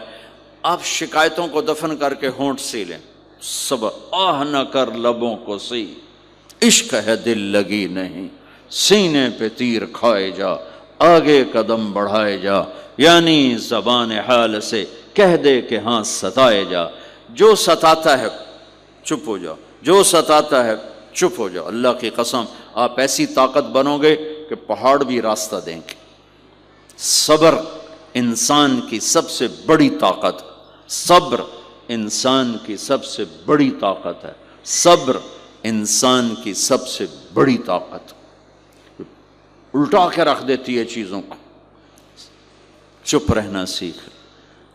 آپ شکایتوں کو دفن کر کے ہونٹ سی لیں، صبر۔ آہ نہ کر لبوں کو سی، عشق ہے دل لگی نہیں، سینے پہ تیر کھائے جا، آگے قدم بڑھائے جا، یعنی زبان حال سے کہہ دے کہ ہاں ستائے جا۔ جو ستاتا ہے چپ ہو جاؤ، جو ستاتا ہے چپ ہو جاؤ۔ اللہ کی قسم آپ ایسی طاقت بنو گے کہ پہاڑ بھی راستہ دیں گے۔ صبر انسان کی سب سے بڑی طاقت، صبر انسان کی سب سے بڑی طاقت ہے، صبر انسان کی سب سے بڑی طاقت، الٹا کے رکھ دیتی ہے چیزوں کو۔ چپ رہنا سیکھ،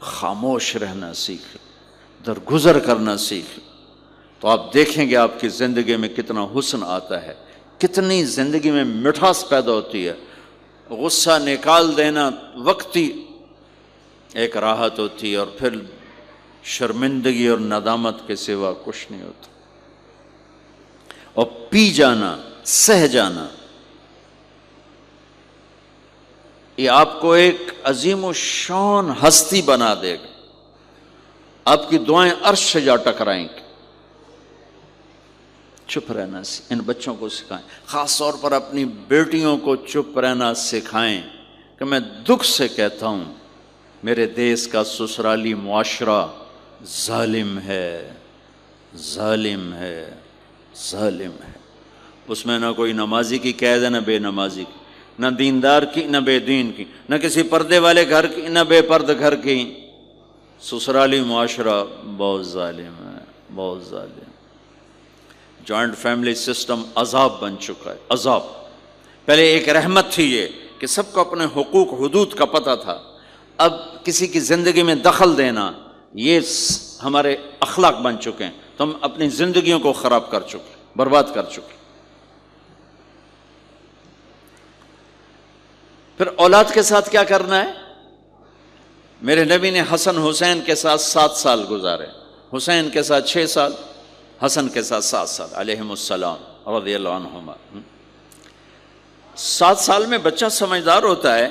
خاموش رہنا سیکھ، درگزر کرنا سیکھ، تو آپ دیکھیں گے آپ کی زندگی میں کتنا حسن آتا ہے، کتنی زندگی میں مٹھاس پیدا ہوتی ہے۔ غصہ نکال دینا وقتی ایک راحت ہوتی ہے، اور پھر شرمندگی اور ندامت کے سوا کچھ نہیں ہوتا۔ اور پی جانا، سہ جانا، یہ آپ کو ایک عظیم الشان ہستی بنا دے گا۔ آپ کی دعائیں عرش سے جا ٹکرائیں گی۔ چپ رہنا ان بچوں کو سکھائیں، خاص طور پر اپنی بیٹیوں کو چپ رہنا سکھائیں کہ میں دکھ سے کہتا ہوں میرے دیس کا سسرالی معاشرہ ظالم ہے، ظالم ہے، ظالم ہے۔ اس میں نہ کوئی نمازی کی قید ہے، نہ بے نمازی کی، نہ دیندار کی، نہ بے دین کی، نہ کسی پردے والے گھر کی، نہ بے پرد گھر کی۔ سسرالی معاشرہ بہت ظالم ہے، بہت ظالم۔ جوائنٹ فیملی سسٹم عذاب بن چکا ہے، عذاب۔ پہلے ایک رحمت تھی یہ کہ سب کو اپنے حقوق حدود کا پتہ تھا، اب کسی کی زندگی میں دخل دینا یہ ہمارے اخلاق بن چکے ہیں، تو ہم اپنی زندگیوں کو خراب کر چکے، برباد کر چکے۔ پھر اولاد کے ساتھ کیا کرنا ہے؟ میرے نبی نے حسن حسین کے ساتھ 7 سال گزارے، حسین کے ساتھ 6 سال، حسن کے ساتھ 7 سال علیہم السلام رضی اللہ عنہما۔ 7 سال میں بچہ سمجھدار ہوتا ہے۔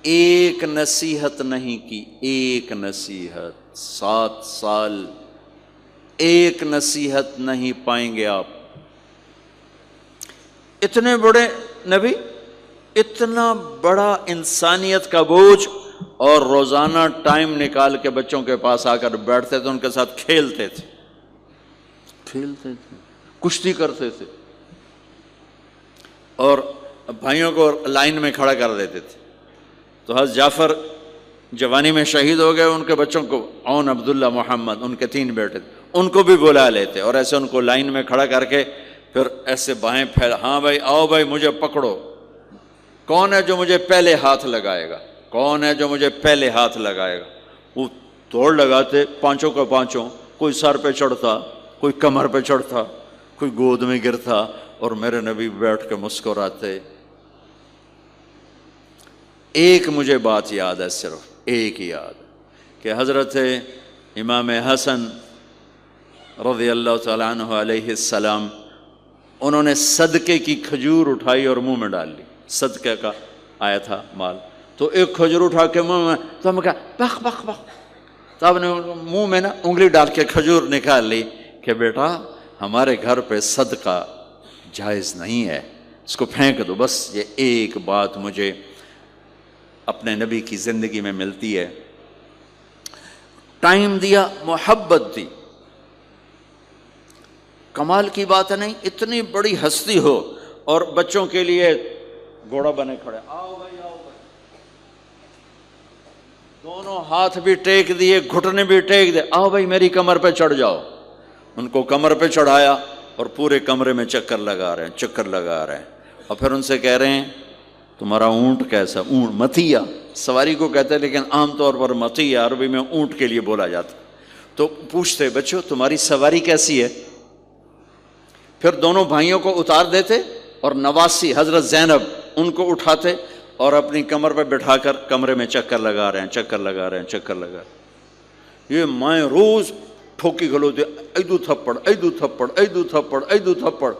ایک نصیحت نہیں کی، ایک نصیحت، 7 سال ایک نصیحت نہیں پائیں گے آپ۔ اتنے بڑے نبی، اتنا بڑا انسانیت کا بوجھ، اور روزانہ ٹائم نکال کے بچوں کے پاس آ کر بیٹھتے تھے، ان کے ساتھ کھیلتے تھے، کشتی کرتے تھے، اور بھائیوں کو لائن میں کھڑا کر دیتے تھے۔ تو حضرت جعفر جوانی میں شہید ہو گئے، ان کے بچوں کو، عون، عبداللہ، محمد، ان کے 3 بیٹے تھے، ان کو بھی بلا لیتے اور ایسے ان کو لائن میں کھڑا کر کے پھر ایسے بائیں پھیلا، ہاں بھائی آؤ بھائی مجھے پکڑو، کون ہے جو مجھے پہلے ہاتھ لگائے گا، کون ہے جو مجھے پہلے ہاتھ لگائے گا۔ وہ دوڑ لگاتے، پانچوں کو پانچوں، کوئی سر پہ چڑھتا، کوئی کمر پہ چڑھتا، کوئی گود میں گرتا، اور میرے نبی بیٹھ کے مسکراتے۔ ایک مجھے بات یاد ہے، صرف ایک ہی یاد کہ حضرت امام حسن رضی اللہ تعالیٰ عنہ علیہ السلام، انہوں نے صدقے کی کھجور اٹھائی اور منہ میں ڈال لی، صدقے کا آیا تھا مال، تو ایک کھجور اٹھا کے منہ میں، تو ہم کہا بخ بخ بخ، تو آپ نے منہ میں نا انگلی ڈال کے کھجور نکال لی کہ بیٹا ہمارے گھر پہ صدقہ جائز نہیں ہے، اس کو پھینک دو۔ بس یہ ایک بات مجھے اپنے نبی کی زندگی میں ملتی ہے، ٹائم دیا، محبت دی۔ کمال کی بات ہے نہیں، اتنی بڑی ہستی ہو اور بچوں کے لیے گھوڑا بنے کھڑے، آؤ بھائی آؤ بھائی، دونوں ہاتھ بھی ٹیک دیے، گھٹنے بھی ٹیک دے، آؤ بھائی میری کمر پہ چڑھ جاؤ۔ ان کو کمر پہ چڑھایا اور پورے کمرے میں چکر لگا رہے ہیں، چکر لگا رہے ہیں، اور پھر ان سے کہہ رہے ہیں تمہارا اونٹ کیسا؟ اونٹ متیا سواری کو کہتے ہیں، لیکن عام طور پر متیا عربی میں اونٹ کے لیے بولا جاتا۔ تو پوچھتے بچوں تمہاری سواری کیسی ہے؟ پھر دونوں بھائیوں کو اتار دیتے اور نواسی حضرت زینب ان کو اٹھاتے اور اپنی کمر پہ بٹھا کر کمرے میں چکر لگا رہے ہیں، چکر لگا رہے ہیں، چکر لگا رہے ہیں۔ یہ مائیں روز ٹھوکی کھلوتے، ایدو تھپڑ ایدو تھپڑ ایدو تھپڑ ایدو تھپڑ۔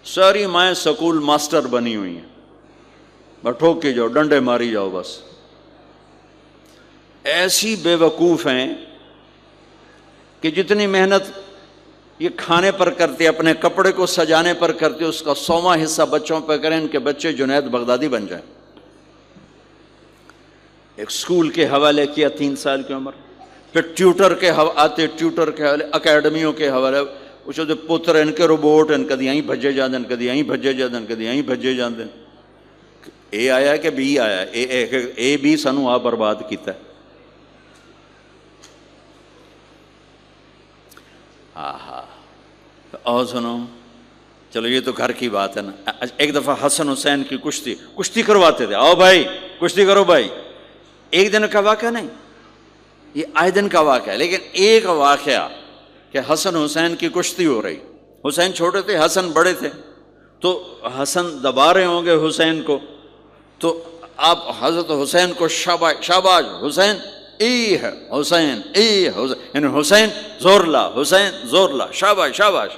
ساری مائیں سکول ماسٹر بنی ہوئی ہیں، بس ٹھوک کے جاؤ، ڈنڈے ماری جاؤ، بس ایسی بے وقوف ہیں کہ جتنی محنت یہ کھانے پر کرتے، اپنے کپڑے کو سجانے پر کرتے، اس کا 100واں حصہ بچوں پہ کریں، ان کے بچے جنید بغدادی بن جائیں۔ ایک سکول کے حوالے کیا 3 سال کی عمر، پھر ٹیوٹر کے آتے، ٹیوٹر کے حوالے، اکیڈمیوں کے حوالے، اس دے پتر ان کے روبوٹ ان کدی یہیں بھجے جاندن، کدی یہیں بھجے جاندن، کدی یہیں بھجے جاندن۔ اے آیا کہ بی آیا؟ اے بی سانو آ برباد کیتا ہے۔ آہا، اور سنو، چلو یہ تو گھر کی بات ہے نا۔ ایک دفعہ حسن حسین کی کشتی کرواتے تھے، آؤ بھائی کشتی کرو بھائی۔ ایک دن کا واقعہ نہیں، یہ آئے دن کا واقعہ ہے، لیکن ایک واقعہ کہ حسن حسین کی کشتی ہو رہی، حسین چھوٹے تھے، حسن بڑے تھے، تو حسن دبا رہے ہوں گے حسین کو، تو آپ حضرت حسین کو شاباش شاباش حسین، ای ہے حسین، ای حسین، یعنی حسین زور لا، حسین زور لا، شاباش شاباش۔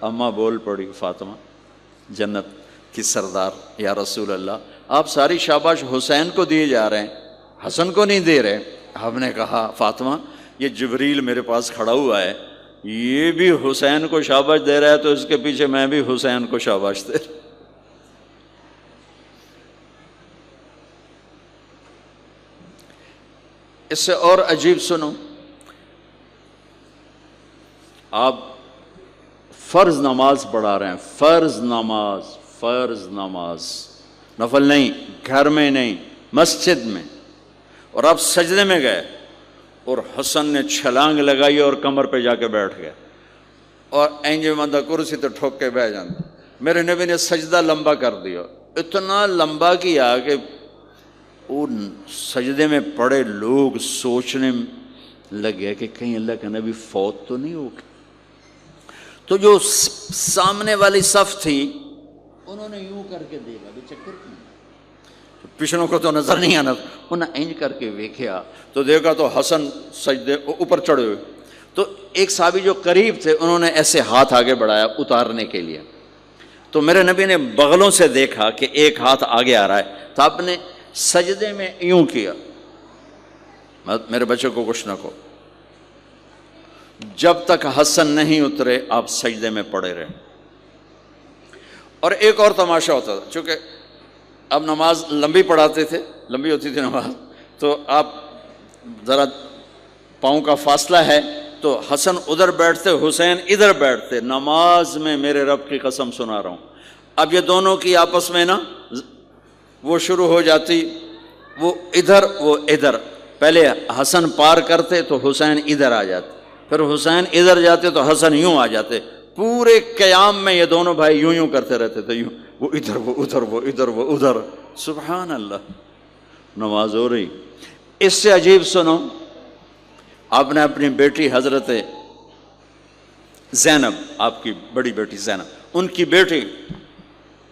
اماں بول پڑی فاطمہ جنت کی سردار، یا رسول اللہ آپ ساری شاباش حسین کو دیے جا رہے ہیں، حسن کو نہیں دے رہے۔ آپ نے کہا فاطمہ یہ جبریل میرے پاس کھڑا ہوا ہے، یہ بھی حسین کو شاباش دے رہا ہے، تو اس کے پیچھے میں بھی حسین کو شاباش دے رہا۔ اس سے اور عجیب سنو، آپ فرض نماز پڑھا رہے ہیں، فرض نماز، فرض نماز، نفل نہیں، گھر میں نہیں، مسجد میں، اور آپ سجدے میں گئے اور حسن نے چھلانگ لگائی اور کمر پہ جا کے بیٹھ گئے، اور اینجے بندہ کرسی تو ٹھوک کے بیٹھ جاتا۔ میرے نبی نے سجدہ لمبا کر دیا، اتنا لمبا کیا کہ ان سجدے میں پڑے لوگ سوچنے لگے کہ کہیں اللہ کا نبی فوت تو نہیں ہو گیا۔ تو جو سامنے والی صف تھی انہوں نے یوں کر کے دیکھا، بھی چکر کیوں، پچھلوں کو تو نظر نہیں آنا، انہوں نے اینج کر کے دیکھا تو دیکھا تو حسن سجدے اوپر چڑھے ہوئے۔ تو ایک صحابی جو قریب تھے انہوں نے ایسے ہاتھ آگے بڑھایا اتارنے کے لیے، تو میرے نبی نے بغلوں سے دیکھا کہ ایک ہاتھ آگے آ رہا ہے، تو آپ نے سجدے میں یوں کیا، میرے بچے کو کچھ نہ کہو، جب تک حسن نہیں اترے آپ سجدے میں پڑے رہے۔ اور ایک اور تماشا ہوتا تھا، چونکہ اب نماز لمبی پڑھاتے تھے، لمبی ہوتی تھی نماز، تو آپ ذرا پاؤں کا فاصلہ ہے، تو حسن ادھر بیٹھتے، حسین ادھر بیٹھتے، نماز میں میرے رب کی قسم سنا رہا ہوں۔ اب یہ دونوں کی آپس میں نا وہ شروع ہو جاتی، وہ ادھر وہ ادھر، پہلے حسن پار کرتے تو حسین ادھر آ جاتے، پھر حسین ادھر جاتے تو حسن یوں آ جاتے، پورے قیام میں یہ دونوں بھائی یوں یوں کرتے رہتے تھے، یوں، وہ ادھر وہ ادھر وہ ادھر وہ ادھر، سبحان اللہ، نماز ہو رہی۔ اس سے عجیب سنو، آپ نے اپنی بیٹی حضرت زینب، آپ کی بڑی بیٹی زینب، ان کی بیٹی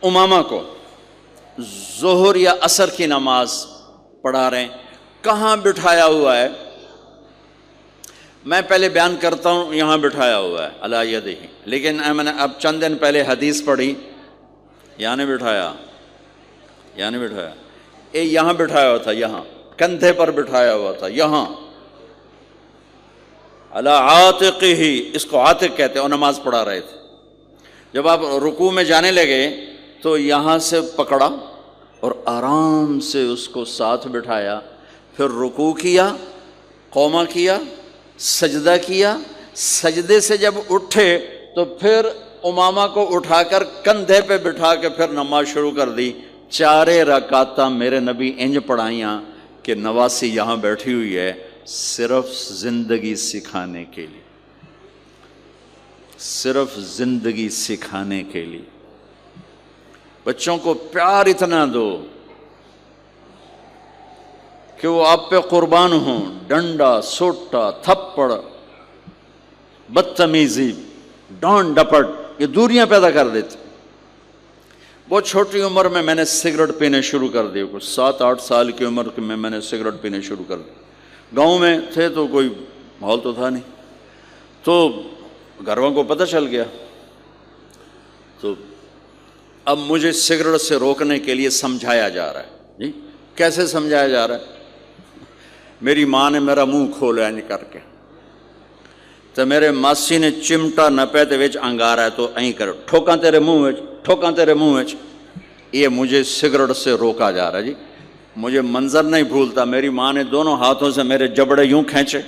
امامہ کو ظہر یا عصر کی نماز پڑھا رہے ہیں، کہاں بٹھایا ہوا ہے؟ میں پہلے بیان کرتا ہوں، یہاں بٹھایا ہوا ہے علی یدہ، لیکن میں نے اب چند دن پہلے حدیث پڑھی، یہاں نہیں بٹھایا، یہاں نہیں بٹھایا، یہاں بٹھایا ہوا تھا، یہاں کندھے پر بٹھایا ہوا تھا، یہاں علی عاتقہ، اس کو عاتق کہتے ہیں، اور نماز پڑھا رہے تھے۔ جب آپ رکوع میں جانے لگے تو یہاں سے پکڑا اور آرام سے اس کو ساتھ بٹھایا، پھر رکوع کیا، قومہ کیا، سجدہ کیا، سجدے سے جب اٹھے تو پھر امامہ کو اٹھا کر کندھے پہ بٹھا کے پھر نماز شروع کر دی۔ 4 رکعتاں میرے نبی انج پڑھائیاں کہ نواسی یہاں بیٹھی ہوئی ہے، صرف زندگی سکھانے کے لیے، صرف زندگی سکھانے کے لیے۔ بچوں کو پیار اتنا دو کہ وہ آپ پہ قربان ہوں، ڈنڈا، سوٹا، تھپڑ، بدتمیزی، ڈانٹ ڈپٹ، یہ دوریاں پیدا کر دیتے۔ بہت چھوٹی عمر میں نے سگریٹ پینے شروع کر دیے، کچھ 7-8 سال کی عمر میں نے سگریٹ پینے شروع کر دی۔ گاؤں میں تھے تو کوئی ماحول تو تھا نہیں، تو گھر والوں کو پتہ چل گیا، تو اب مجھے سگریٹ سے روکنے کے لیے سمجھایا جا رہا ہے۔ جی کیسے سمجھایا جا رہا ہے؟ میری ماں نے میرا منہ کھولا نہیں کر کے، تو میرے ماسی نے چمٹا نپے تے وچ انگارا ہے تو این کر ٹھوکاں تیرے منہ وچ، ٹھوکاں تیرے منہ وچ۔ یہ مجھے سگریٹ سے روکا جا رہا ہے۔ جی مجھے منظر نہیں بھولتا، میری ماں نے دونوں ہاتھوں سے میرے جبڑے یوں کھینچے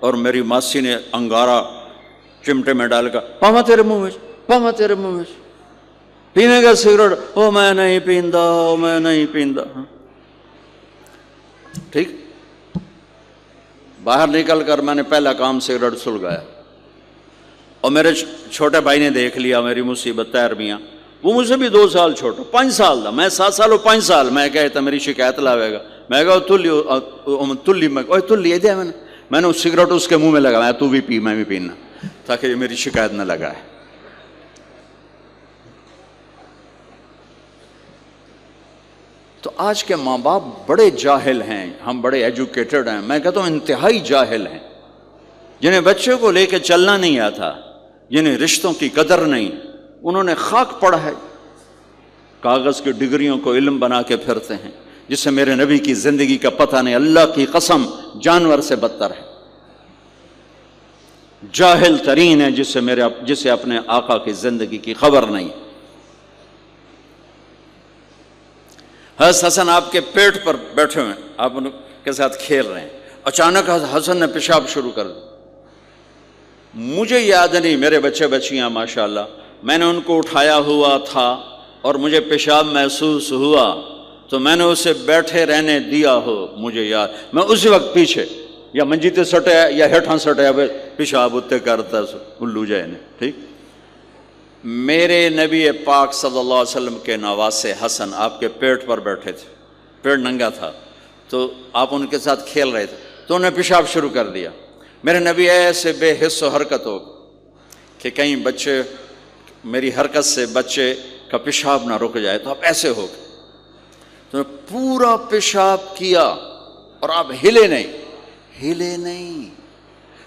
اور میری ماسی نے انگارا چمٹے میں ڈال کر، پاواں تیرے منہ وچ، پاواں تیرے منہ وچ، پینے کا سگریٹ؟ او میں نہیں پیندا، او میں نہیں پیندا۔ ٹھیک، باہر نکل کر میں نے پہلا کام سگریٹ سلگایا، اور میرے چھوٹے بھائی نے دیکھ لیا میری مصیبت تیر میاں، وہ مجھ سے بھی 2 سال چھوٹا، 5 سال تھا، میں 7 سال اور 5 سال، میں کہتا میری شکایت لاوے گا، میں کہا تلی میں تلی دیا، میں نے اس سگریٹ اس کے منہ میں لگایا، تو بھی پی میں بھی پینا، تاکہ یہ میری شکایت نہ لگائے۔ تو آج کے ماں باپ بڑے جاہل ہیں، ہم بڑے ایجوکیٹڈ ہیں، میں کہتا ہوں انتہائی جاہل ہیں، جنہیں بچے کو لے کے چلنا نہیں آتا، جنہیں رشتوں کی قدر نہیں، انہوں نے خاک پڑھا ہے، کاغذ کی ڈگریوں کو علم بنا کے پھرتے ہیں، جس سے میرے نبی کی زندگی کا پتہ نہیں، اللہ کی قسم جانور سے بدتر ہے، جاہل ترین ہے جسے اپنے آقا کی زندگی کی خبر نہیں۔ حضرت حسن آپ کے پیٹ پر بیٹھے ہوئے ہیں، آپ ان کے ساتھ کھیل رہے ہیں، اچانک حسن نے پیشاب شروع کر دیا۔ مجھے یاد نہیں، میرے بچے بچیاں ماشاءاللہ، میں نے ان کو اٹھایا ہوا تھا اور مجھے پیشاب محسوس ہوا تو میں نے اسے بیٹھے رہنے دیا ہو، مجھے یاد، میں اسی وقت پیچھے یا منجیتے سٹے یا ہیٹھاں سٹے پیشاب اتنے کرتا الو جائے نے۔ ٹھیک، میرے نبی پاک صلی اللہ علیہ وسلم کے نواسے حسن آپ کے پیٹ پر بیٹھے تھے، پیٹ ننگا تھا، تو آپ ان کے ساتھ کھیل رہے تھے تو انہیں پیشاب شروع کر دیا۔ میرے نبی ایسے بے حس و حرکت ہو کہ کہیں بچے میری حرکت سے بچے کا پیشاب نہ رک جائے، تو آپ ایسے ہو گئے، تو پورا پیشاب کیا اور آپ ہلے نہیں۔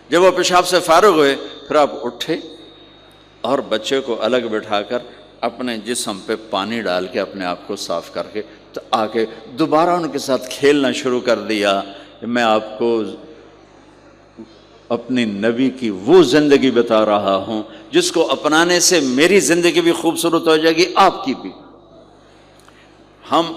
جب وہ پیشاب سے فارغ ہوئے پھر آپ اٹھے اور بچے کو الگ بٹھا کر اپنے جسم پہ پانی ڈال کے اپنے آپ کو صاف کر کے تو آگے دوبارہ ان کے ساتھ کھیلنا شروع کر دیا۔ میں آپ کو اپنی نبی کی وہ زندگی بتا رہا ہوں جس کو اپنانے سے میری زندگی بھی خوبصورت ہو جائے گی، آپ کی بھی۔ ہم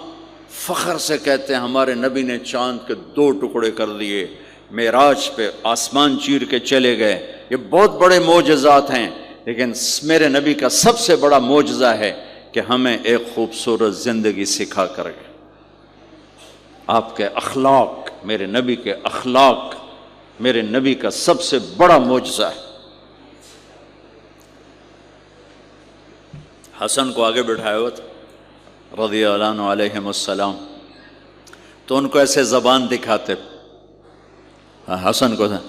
فخر سے کہتے ہیں ہمارے نبی نے چاند کے 2 ٹکڑے کر دیے، معراج پہ آسمان چیر کے چلے گئے، یہ بہت بڑے معجزات ہیں، لیکن میرے نبی کا سب سے بڑا معجزہ ہے کہ ہمیں ایک خوبصورت زندگی سکھا کر گئے۔ آپ کے اخلاق، میرے نبی کے اخلاق میرے نبی کا سب سے بڑا معجزہ ہے۔ حسن کو آگے بٹھایا ہوا تھا رضی اللہ عنہ علیہم السلام، تو ان کو ایسے زبان دکھاتے، حسن کو تھا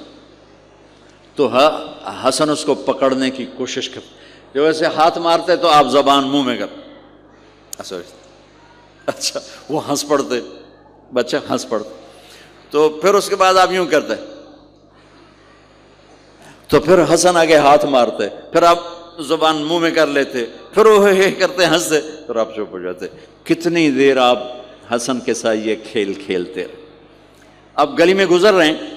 تو حسن اس کو پکڑنے کی کوشش کرتے، جو ایسے ہاتھ مارتے تو آپ زبان منہ میں کر، اچھا وہ ہنس پڑتے، بچہ ہنس پڑتا، تو پھر اس کے بعد آپ یوں کرتے تو پھر حسن آگے ہاتھ مارتے، پھر آپ زبان منہ میں کر لیتے، پھر وہ کرتے ہنستے، پھر آپ چپ ہو جاتے۔ کتنی دیر آپ حسن کے ساتھ یہ کھیل کھیلتے رہے۔ اب گلی میں گزر رہے ہیں،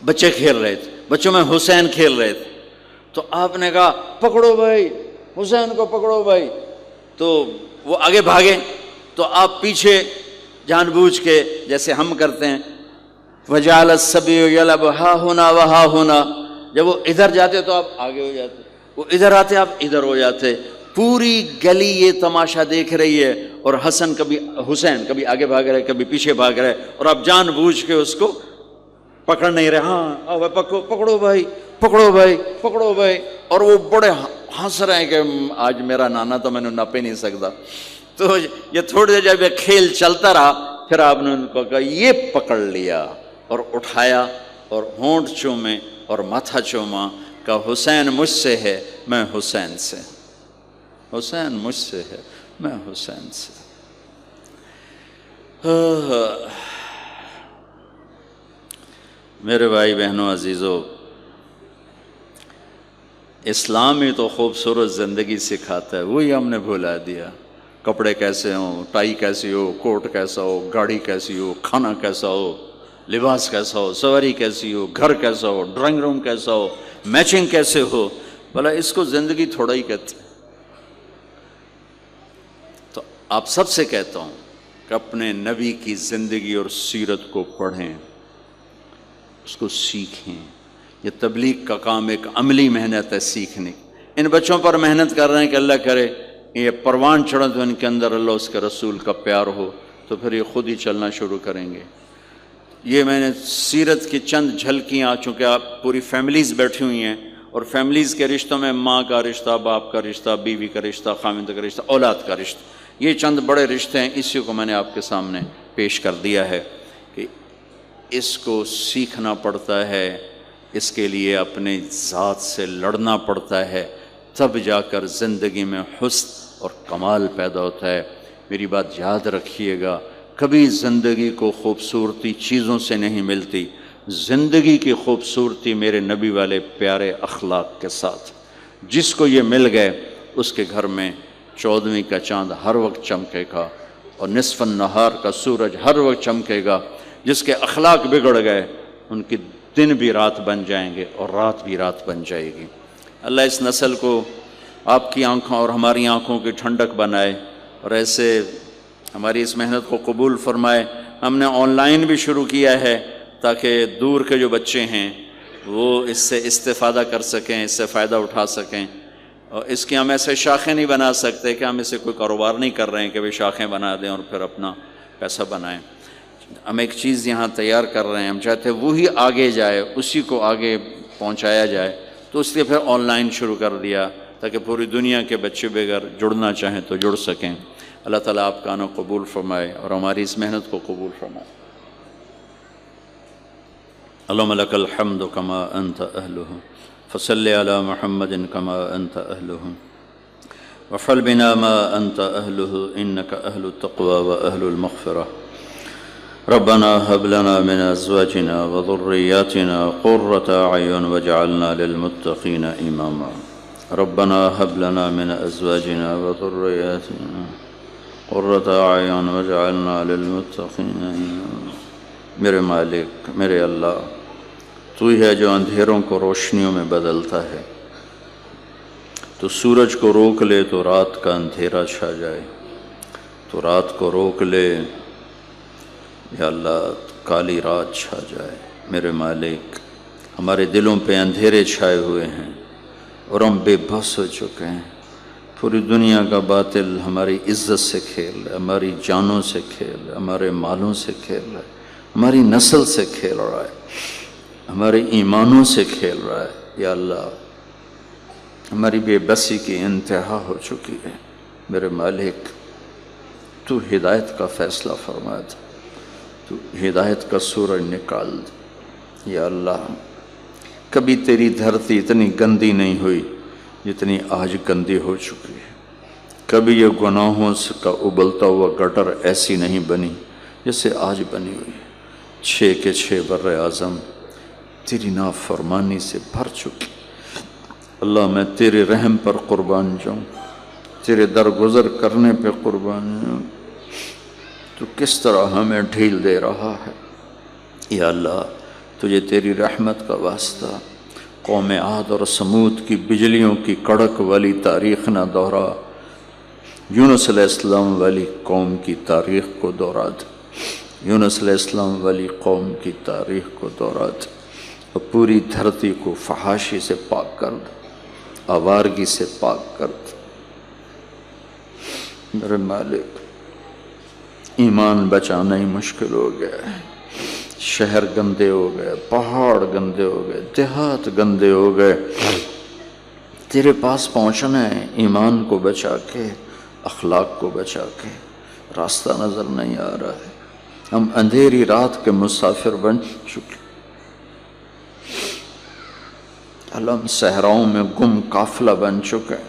بچے کھیل رہے تھے، بچوں میں حسین کھیل رہے تھے، تو آپ نے کہا پکڑو بھائی حسین کو پکڑو بھائی، تو وہ آگے بھاگے، تو آپ پیچھے جان بوجھ کے جیسے ہم کرتے ہیں وجعل الصبی یلعب ہا ہونا وہا ہونا، جب وہ ادھر جاتے تو آپ آگے ہو جاتے، وہ ادھر آتے آپ ادھر ہو جاتے، پوری گلی یہ تماشا دیکھ رہی ہے، اور حسین کبھی آگے بھاگ رہے کبھی پیچھے بھاگ رہے، اور آپ جان بوجھ کے اس کو پکڑ نہیں رہے، ہاں پکڑو بھائی پکڑو بھائی پکڑو بھائی، اور وہ بڑے ہنس رہے ہیں کہ آج میرا نانا تو میں نے نپ ہی نہیں سکتا۔ تو یہ تھوڑی دیر جب یہ کھیل چلتا رہا، پھر آپ نے ان کو کہا یہ پکڑ لیا اور اٹھایا اور ہونٹ چومے اور ماتھا چوما، کہ حسین مجھ سے ہے میں حسین سے، حسین مجھ سے ہے میں حسین سے۔ میرے بھائی بہنوں عزیزو، اسلام ہی تو خوبصورت زندگی سکھاتا ہے، وہی ہم نے بھلا دیا۔ کپڑے کیسے ہوں، ٹائی کیسی ہو، کوٹ کیسا ہو، گاڑی کیسی ہو، کھانا کیسا ہو، لباس کیسا ہو، سواری کیسی ہو، گھر کیسا ہو، ڈرائنگ روم کیسا ہو، میچنگ کیسے ہو، بھلا اس کو زندگی تھوڑا ہی کہتے ہیں۔ تو آپ سب سے کہتا ہوں کہ اپنے نبی کی زندگی اور سیرت کو پڑھیں، اس کو سیکھیں۔ یہ تبلیغ کا کام ایک عملی محنت ہے سیکھنے کی۔ ان بچوں پر محنت کر رہے ہیں کہ اللہ کرے یہ پروان چڑھیں تو ان کے اندر اللہ اس کے رسول کا پیار ہو، تو پھر یہ خود ہی چلنا شروع کریں گے۔ یہ میں نے سیرت کی چند جھلکیاں، چونکہ آپ پوری فیملیز بیٹھی ہوئی ہیں، اور فیملیز کے رشتوں میں ماں کا رشتہ، باپ کا رشتہ، بیوی کا رشتہ، خاوند کا رشتہ، اولاد کا رشتہ، یہ چند بڑے رشتے ہیں، اسی کو میں نے آپ کے سامنے پیش کر دیا ہے کہ اس کو سیکھنا پڑتا ہے، اس کے لیے اپنے ذات سے لڑنا پڑتا ہے، تب جا کر زندگی میں حسن اور کمال پیدا ہوتا ہے۔ میری بات یاد رکھیے گا، کبھی زندگی کو خوبصورتی چیزوں سے نہیں ملتی، زندگی کی خوبصورتی میرے نبی والے پیارے اخلاق کے ساتھ۔ جس کو یہ مل گئے اس کے گھر میں 14ویں کا چاند ہر وقت چمکے گا، اور نصف النہار کا سورج ہر وقت چمکے گا۔ جس کے اخلاق بگڑ گئے ان کی دن بھی رات بن جائیں گے اور رات بھی رات بن جائے گی۔ اللہ اس نسل کو آپ کی آنکھوں اور ہماری آنکھوں کی ٹھنڈک بنائے، اور ایسے ہماری اس محنت کو قبول فرمائے۔ ہم نے آن لائن بھی شروع کیا ہے تاکہ دور کے جو بچے ہیں وہ اس سے استفادہ کر سکیں، اس سے فائدہ اٹھا سکیں۔ اور اس کی ہم ایسے شاخیں نہیں بنا سکتے کہ ہم اسے کوئی کاروبار نہیں کر رہے ہیں کہ وہ شاخیں بنا دیں اور پھر اپنا پیسہ بنائیں۔ ہم ایک چیز یہاں تیار کر رہے ہیں، ہم چاہتے ہیں وہی آگے جائے، اسی کو آگے پہنچایا جائے، تو اس لیے پھر آن لائن شروع کر دیا تاکہ پوری دنیا کے بچے بغیر جڑنا چاہیں تو جڑ سکیں۔ اللہ تعالیٰ آپ کا قبول فرمائے اور ہماری اس محنت کو قبول فرمائے۔ اللہم لک الحمد کما انت اہلہ، فصلی علی محمد کما انت اہلہ، وفعل بنا ما انت اہلہ، انک اہل التقوی و اہل المغفرہ۔ ربنا هب لنا من ازواجنا وذرياتنا قرة اعين واجعلنا للمتقين اماما۔ ربنا هب لنا من ازواجنا وذرياتنا قرة اعين واجعلنا للمتقين اماما۔ میرے مالک، میرے اللہ، تو ہی ہے جو اندھیروں کو روشنیوں میں بدلتا ہے۔ تو سورج کو روک لے تو رات کا اندھیرا چھا جائے، تو رات کو روک لے یا اللہ کالی رات چھا جائے۔ میرے مالک، ہمارے دلوں پہ اندھیرے چھائے ہوئے ہیں اور ہم بے بس ہو چکے ہیں۔ پوری دنیا کا باطل ہماری عزت سے کھیل رہا ہے، ہماری جانوں سے کھیل رہا ہے، ہمارے مالوں سے کھیل رہا ہے، ہماری نسل سے کھیل رہا ہے، ہمارے ایمانوں سے کھیل رہا ہے۔ یا اللہ، ہماری بے بسی کی انتہا ہو چکی ہے۔ میرے مالک، تو ہدایت کا فیصلہ فرما دے، تو ہدایت کا سورج نکال دے۔ یا اللہ، کبھی تیری دھرتی اتنی گندی نہیں ہوئی جتنی آج گندی ہو چکی ہے، کبھی یہ گناہوں کا ابلتا ہوا گٹر ایسی نہیں بنی جیسے آج بنی ہوئی ہے۔ 6 کے 6 بر اعظم تیری نافرمانی سے بھر چکی۔ اللہ، میں تیرے رحم پر قربان جاؤں، تیرے درگزر کرنے پہ قربان جاؤں۔ تو کس طرح ہمیں ڈھیل دے رہا ہے۔ یا اللہ، تجھے تیری رحمت کا واسطہ، قوم عاد اور سمود کی بجلیوں کی کڑک والی تاریخ نہ دہرا، یونس علیہ السلام والی قوم کی تاریخ کو دہرا دے، یونس علیہ السلام والی قوم کی تاریخ کو دہرا دے، اور پوری دھرتی کو فحاشی سے پاک کر دے، آوارگی سے پاک کر دے۔ میرے مالک، ایمان بچانا ہی مشکل ہو گیا ہے، شہر گندے ہو گئے، پہاڑ گندے ہو گئے، دیہات گندے ہو گئے، تیرے پاس پہنچنا ہے ایمان کو بچا کے، اخلاق کو بچا کے، راستہ نظر نہیں آ رہا ہے، ہم اندھیری رات کے مسافر بن چکے، ہم صحراؤں میں گم قافلہ بن چکے،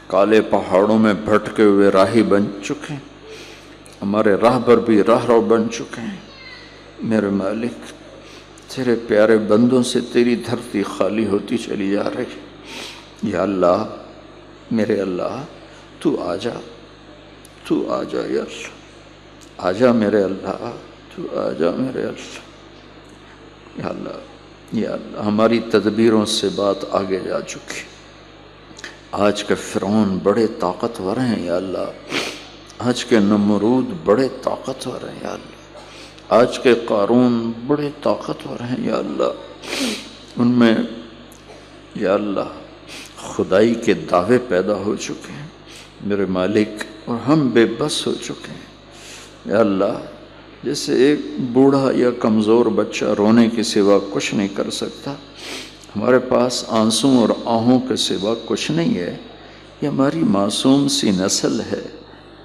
کالے پہاڑوں میں بھٹکے ہوئے راہی بن چکے، ہمارے راہبر بھی راہرو بن چکے ہیں۔ میرے مالک، تیرے پیارے بندوں سے تیری دھرتی خالی ہوتی چلی جا رہی، یا اللہ، میرے اللہ، تو آجا، تو آجا یا اللہ، آجا میرے اللہ، تو آجا میرے اللہ، یا اللہ، یا اللہ۔ ہماری تدبیروں سے بات آگے جا چکی، آج کے فرعون بڑے طاقتور ہیں یا اللہ، آج کے نمرود بڑے طاقتور ہیں یا اللہ، آج کے قارون بڑے طاقتور ہیں یا اللہ، ان میں یا اللہ خدائی کے دعوے پیدا ہو چکے ہیں میرے مالک، اور ہم بے بس ہو چکے ہیں یا اللہ۔ جیسے ایک بوڑھا یا کمزور بچہ رونے کے سوا کچھ نہیں کر سکتا، ہمارے پاس آنسوں اور آہوں کے سوا کچھ نہیں ہے، یہ ہماری معصوم سی نسل ہے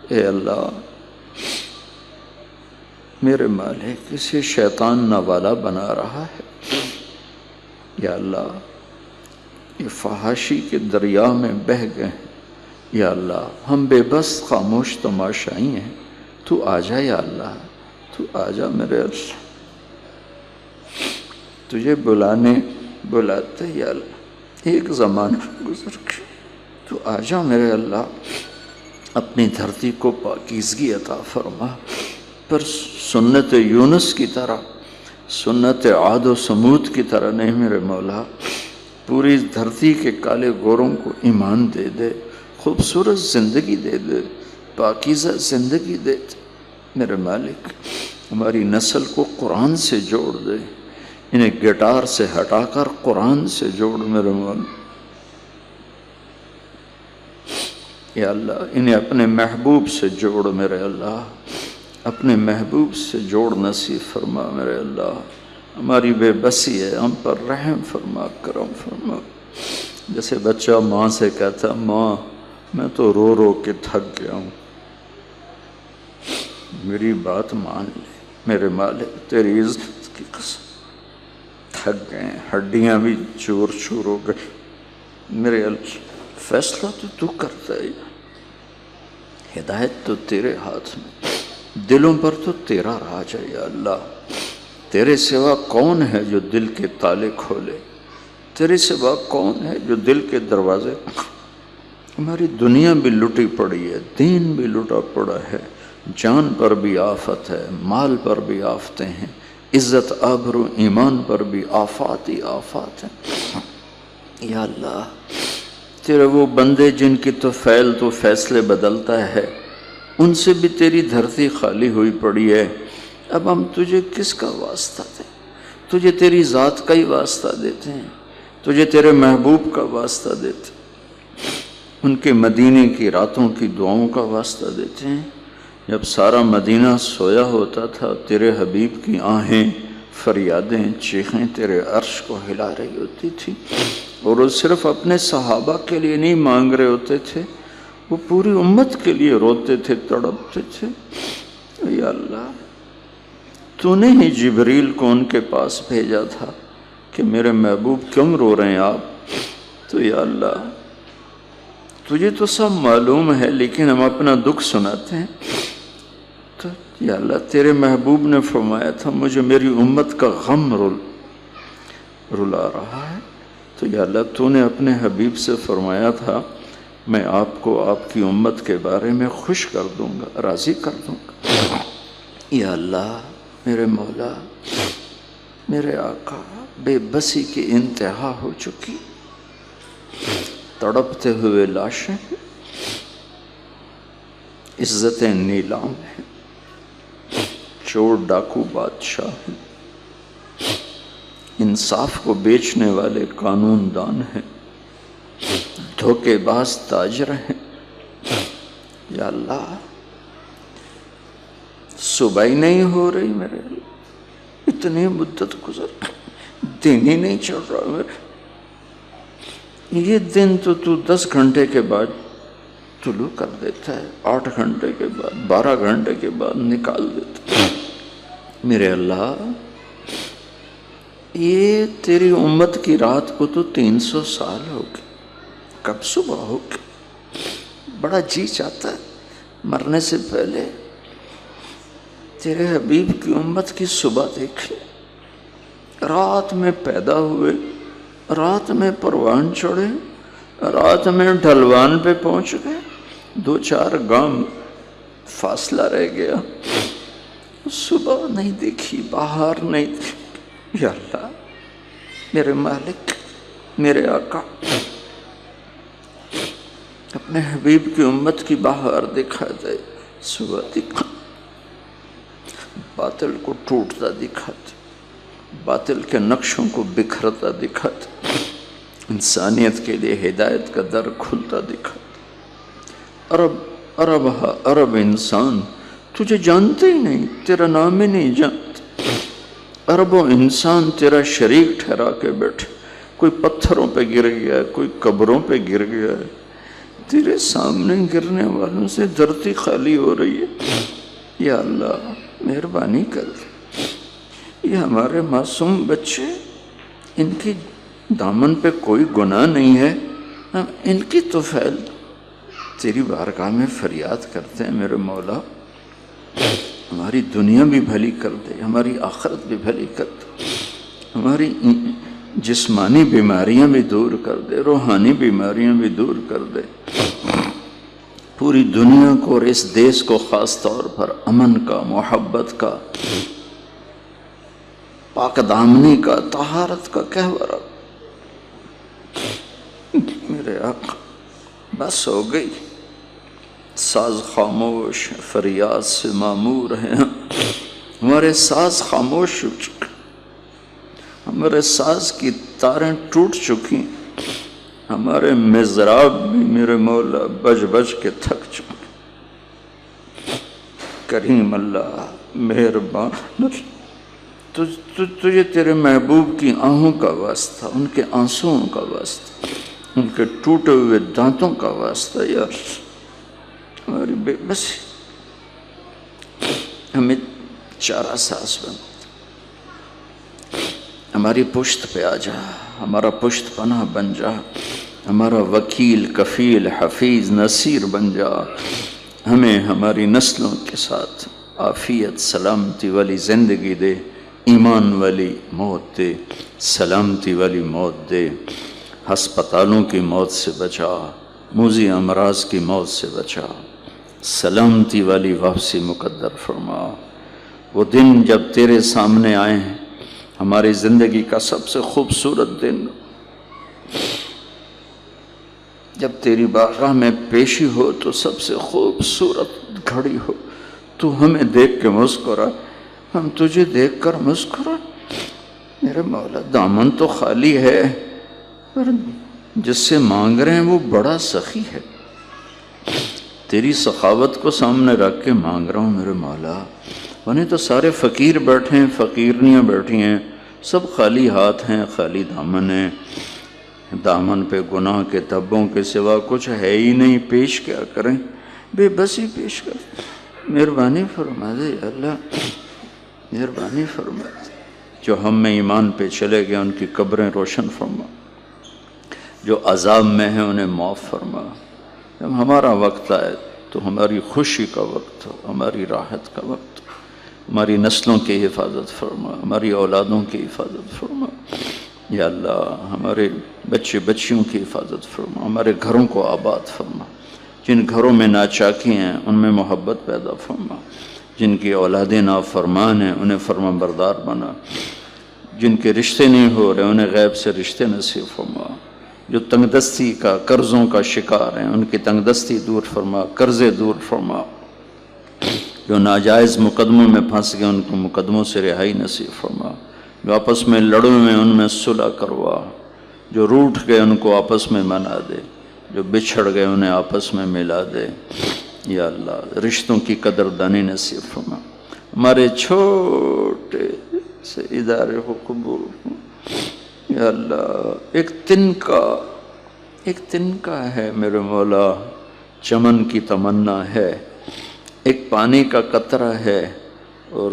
اے اللہ۔ میرے مالک، اسے شیطان ناوالا بنا رہا ہے یا اللہ، یہ فحاشی کے دریا میں بہہ گئے ہیں یا اللہ، ہم بے بس خاموش تماشائی ہیں، تو آجا یا اللہ، تو آجا میرے اللہ، تجھے بلاتے یا اللہ، ایک زمانہ گزر گیا، تو آجا میرے اللہ، اپنی دھرتی کو پاکیزگی عطا فرما، پر سنت یونس کی طرح، سنت عاد و سمود کی طرح نہیں میرے مولا، پوری دھرتی کے کالے گوروں کو ایمان دے دے، خوبصورت زندگی دے دے، پاکیزہ زندگی دے دے میرے مالک، ہماری نسل کو قرآن سے جوڑ دے، انہیں گٹار سے ہٹا کر قرآن سے جوڑ میرے مولا، یا اللہ انہیں اپنے محبوب سے جوڑ میرے اللہ، اپنے محبوب سے جوڑ نصیب فرما میرے اللہ، ہماری بے بسی ہے، ہم پر رحم فرما، کرم فرما۔ جیسے بچہ ماں سے کہتا، ماں میں تو رو رو کے تھک گیا ہوں، میری بات مان لے میرے مالک، تیری عزت کی قسم، تھک گئے، ہڈیاں بھی چور چور ہو گئی میرے اللہ، فیصلہ تو کرتا ہے، ہدایت تو تیرے ہاتھ میں، دلوں پر تو تیرا راج ہے یا اللہ، تیرے سوا کون ہے جو دل کے تالے کھولے، تیرے سوا کون ہے جو دل کے دروازے، ہماری دنیا بھی لٹی پڑی ہے، دین بھی لٹا پڑا ہے، جان پر بھی آفت ہے، مال پر بھی آفتیں ہیں، عزت آبرو ایمان پر بھی آفات ہی آفات ہیں یا اللہ۔ تیرے وہ بندے جن کی تو فعل تو فیصلے بدلتا ہے، ان سے بھی تیری دھرتی خالی ہوئی پڑی ہے، اب ہم تجھے کس کا واسطہ دیں، تجھے تیری ذات کا ہی واسطہ دیتے ہیں، تجھے تیرے محبوب کا واسطہ دیتے ہیں، ان کے مدینے کی راتوں کی دعاؤں کا واسطہ دیتے ہیں، جب سارا مدینہ سویا ہوتا تھا تیرے حبیب کی آہیں، فریادیں، چیخیں تیرے عرش کو ہلا رہی ہوتی تھی، اور وہ صرف اپنے صحابہ کے لیے نہیں مانگ رہے ہوتے تھے، وہ پوری امت کے لیے روتے تھے، تڑپتے تھے یا اللہ۔ تو نے ہی جبریل کو ان کے پاس بھیجا تھا کہ میرے محبوب کیوں رو رہے ہیں آپ، تو یا اللہ تجھے تو سب معلوم ہے، لیکن ہم اپنا دکھ سناتے ہیں، تو یا اللہ تیرے محبوب نے فرمایا تھا مجھے میری امت کا غم رلا رہا ہے، تو یا اللہ تو نے اپنے حبیب سے فرمایا تھا میں آپ کو آپ کی امت کے بارے میں خوش کر دوں گا، راضی کر دوں گا یا اللہ۔ میرے مولا میرے آقا بے بسی کی انتہا ہو چکی، تڑپتے ہوئے لاشیں، عزتیں نیلام ہیں، چور ڈاکو بادشاہ ہیں، انصاف کو بیچنے والے قانون دان ہیں، دھوکے باز تاجر ہیں۔ یا اللہ صبح ہی نہیں ہو رہی میرے اللہ، اتنی مدت گزر، دن ہی نہیں چل رہا میرے۔ یہ دن تو 10 گھنٹے کے بعد طلوع کر دیتا ہے، 8 گھنٹے کے بعد، 12 گھنٹے کے بعد نکال دیتا ہے۔ میرے اللہ یہ تیری امت کی رات کو تو 300 سال ہو گئے، کب صبح ہو گئی؟ بڑا جی چاہتا ہے مرنے سے پہلے تیرے حبیب کی امت کی صبح دیکھ لے۔ رات میں پیدا ہوئے، رات میں پروان چڑھے، رات میں ڈھلوان پہ پہنچ گئے، 2-4 گام فاصلہ رہ گیا، صبح نہیں دیکھی، باہر نہیں دیکھی۔ یا اللہ میرے مالک، میرے آقا، اپنے حبیب کی امت کی باہر دکھا دے، صبح دکھا، باطل کو ٹوٹتا دکھاتے، باطل کے نقشوں کو بکھرتا دکھاتے، انسانیت کے لیے ہدایت کا در کھلتا دکھاتے۔ عرب انسان تجھے جانتے ہی نہیں، تیرا نام ہی نہیں جانتے۔ عربوں انسان تیرا شریک ٹھہرا کے بیٹھے، کوئی پتھروں پہ گر گیا ہے، کوئی قبروں پہ گر گیا ہے، تیرے سامنے گرنے والوں سے دھرتی خالی ہو رہی ہے۔ یا اللہ مہربانی کر دے، یہ ہمارے معصوم بچے، ان کی دامن پہ کوئی گناہ نہیں ہے، ہم ان کی طفیل تیری بارگاہ میں فریاد کرتے ہیں۔ میرے مولا ہماری دنیا بھی بھلی کر دے، ہماری آخرت بھی بھلی کر دے، ہماری جسمانی بیماریاں بھی دور کر دے، روحانی بیماریاں بھی دور کر دے، پوری دنیا کو اور اس دیش کو خاص طور پر امن کا، محبت کا، پاک دامنی کا، طہارت کا کہورا۔ میرے آقا بس ہو گئی، ساز خاموش، فریاد سے معمور ہیں، ہمارے ساز خاموش ہو چکے، ہمارے ساز کی تاریں ٹوٹ چکی، ہمارے مضراب بھی میرے مولا بج بج کے تھک چکے۔ کریم اللہ مہربان، تجھے تیرے محبوب کی آہوں کا واسطہ، ان کے آنسوؤں کا واسطہ، ان کے ٹوٹے ہوئے دانتوں کا واسطہ، یا ہماری بے بسی ہمیں چارہ ساز بن، ہماری پشت پہ آ جا، ہمارا پشت پناہ بن جا، ہمارا وکیل، کفیل، حفیظ، نصیر بن جا، ہمیں ہماری نسلوں کے ساتھ عافیت، سلامتی والی زندگی دے، ایمان والی موت دے، سلامتی والی موت دے، ہسپتالوں کی موت سے بچا، موذی امراض کی موت سے بچا، سلامتی والی واپسی مقدر فرما۔ وہ دن جب تیرے سامنے آئے ہیں، ہماری زندگی کا سب سے خوبصورت دن، جب تیری بارگاہ میں پیشی ہو تو سب سے خوبصورت گھڑی ہو، تو ہمیں دیکھ کے مسکرا، ہم تجھے دیکھ کر مسکرا۔ میرے مولا دامن تو خالی ہے، پر جس سے مانگ رہے ہیں وہ بڑا سخی ہے، تیری سخاوت کو سامنے رکھ کے مانگ رہا ہوں میرے مولا، ورنہ تو سارے فقیر بیٹھے ہیں، فقیرنیاں بیٹھی ہیں، سب خالی ہاتھ ہیں، خالی دامن ہیں، دامن پہ گناہ کے دھبوں کے سوا کچھ ہے ہی نہیں، پیش کیا کریں، بے بسی پیش کر۔ مہربانی فرما دے یا اللہ، مہربانی فرما دے، جو ہم میں ایمان پہ چلے گئے ان کی قبریں روشن فرما، جو عذاب میں ہیں انہیں معاف فرما، جب ہمارا وقت آئے تو ہماری خوشی کا وقت ہو، ہماری راحت کا وقت ہو، ہماری نسلوں کی حفاظت فرما، ہماری اولادوں کی حفاظت فرما یا اللہ، ہمارے بچے بچیوں کی حفاظت فرما، ہمارے گھروں کو آباد فرما، جن گھروں میں ناچاکی ہیں ان میں محبت پیدا فرما، جن کی اولادیں نافرمان ہیں انہیں فرما بردار بنا، جن کے رشتے نہیں ہو رہے انہیں غیب سے رشتے نصیب فرما، جو تنگ دستی کا قرضوں کا شکار ہیں ان کی تنگ دستی دور فرما، قرضے دور فرما، جو ناجائز مقدموں میں پھنس گئے ان کو مقدموں سے رہائی نصیب فرما، جو آپس میں لڑے ہوئے ان میں صلح کروا، جو روٹھ گئے ان کو آپس میں منا دے، جو بچھڑ گئے انہیں آپس میں ملا دے۔ یا اللہ رشتوں کی قدردانی نصیب فرما، ہمارے چھوٹے سے ادارے کو قبول فرما۔ یا اللہ ایک تنکا ہے میرے مولا، چمن کی تمنا ہے، ایک پانی کا قطرہ ہے اور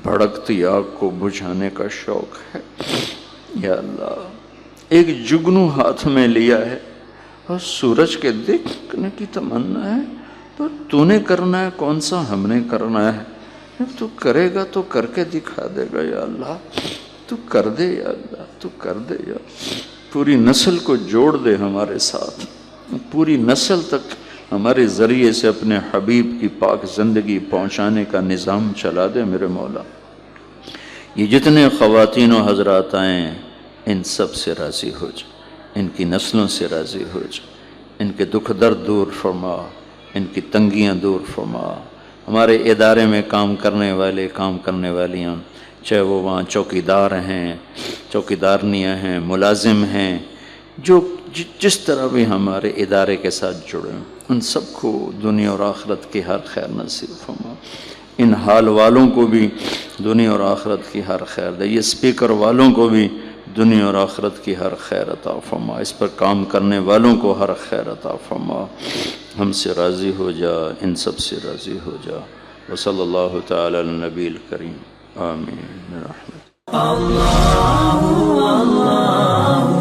بھڑکتی آگ کو بجھانے کا شوق ہے۔ یا اللہ ایک جگنو ہاتھ میں لیا ہے اور سورج کے دیکھنے کی تمنا ہے، پر تو نے کرنا ہے کون سا ہم نے کرنا ہے؟ جب تو کرے گا تو کر کے دکھا دے گا۔ یا اللہ تو کر دے، یا اللہ تو کر دے، یا پوری نسل کو جوڑ دے ہمارے ساتھ، پوری نسل تک ہمارے ذریعے سے اپنے حبیب کی پاک زندگی پہنچانے کا نظام چلا دے میرے مولا۔ یہ جتنے خواتین و حضرات آئیں ان سب سے راضی ہو جا، ان کی نسلوں سے راضی ہو جا، ان کے دکھ درد دور فرما، ان کی تنگیاں دور فرما۔ ہمارے ادارے میں کام کرنے والے کام کرنے والیاں، چاہے وہ وہاں چوکیدار ہیں، چوکیدارنیاں ہیں، ملازم ہیں، جو جس طرح بھی ہمارے ادارے کے ساتھ جڑے ہیں ان سب کو دنیا اور آخرت کی ہر خیر نصیب فرما۔ ان حال والوں کو بھی دنیا اور آخرت کی ہر خیر دے، یہ اسپیکر والوں کو بھی دنیا اور آخرت کی ہر خیر عطا فرما، اس پر کام کرنے والوں کو ہر خیر عطا فرما۔ ہم سے راضی ہو جا، ان سب سے راضی ہو جا۔ وصلی اللہ تعالی علی النبی الکریم، آمین برحمتہ۔ اللہ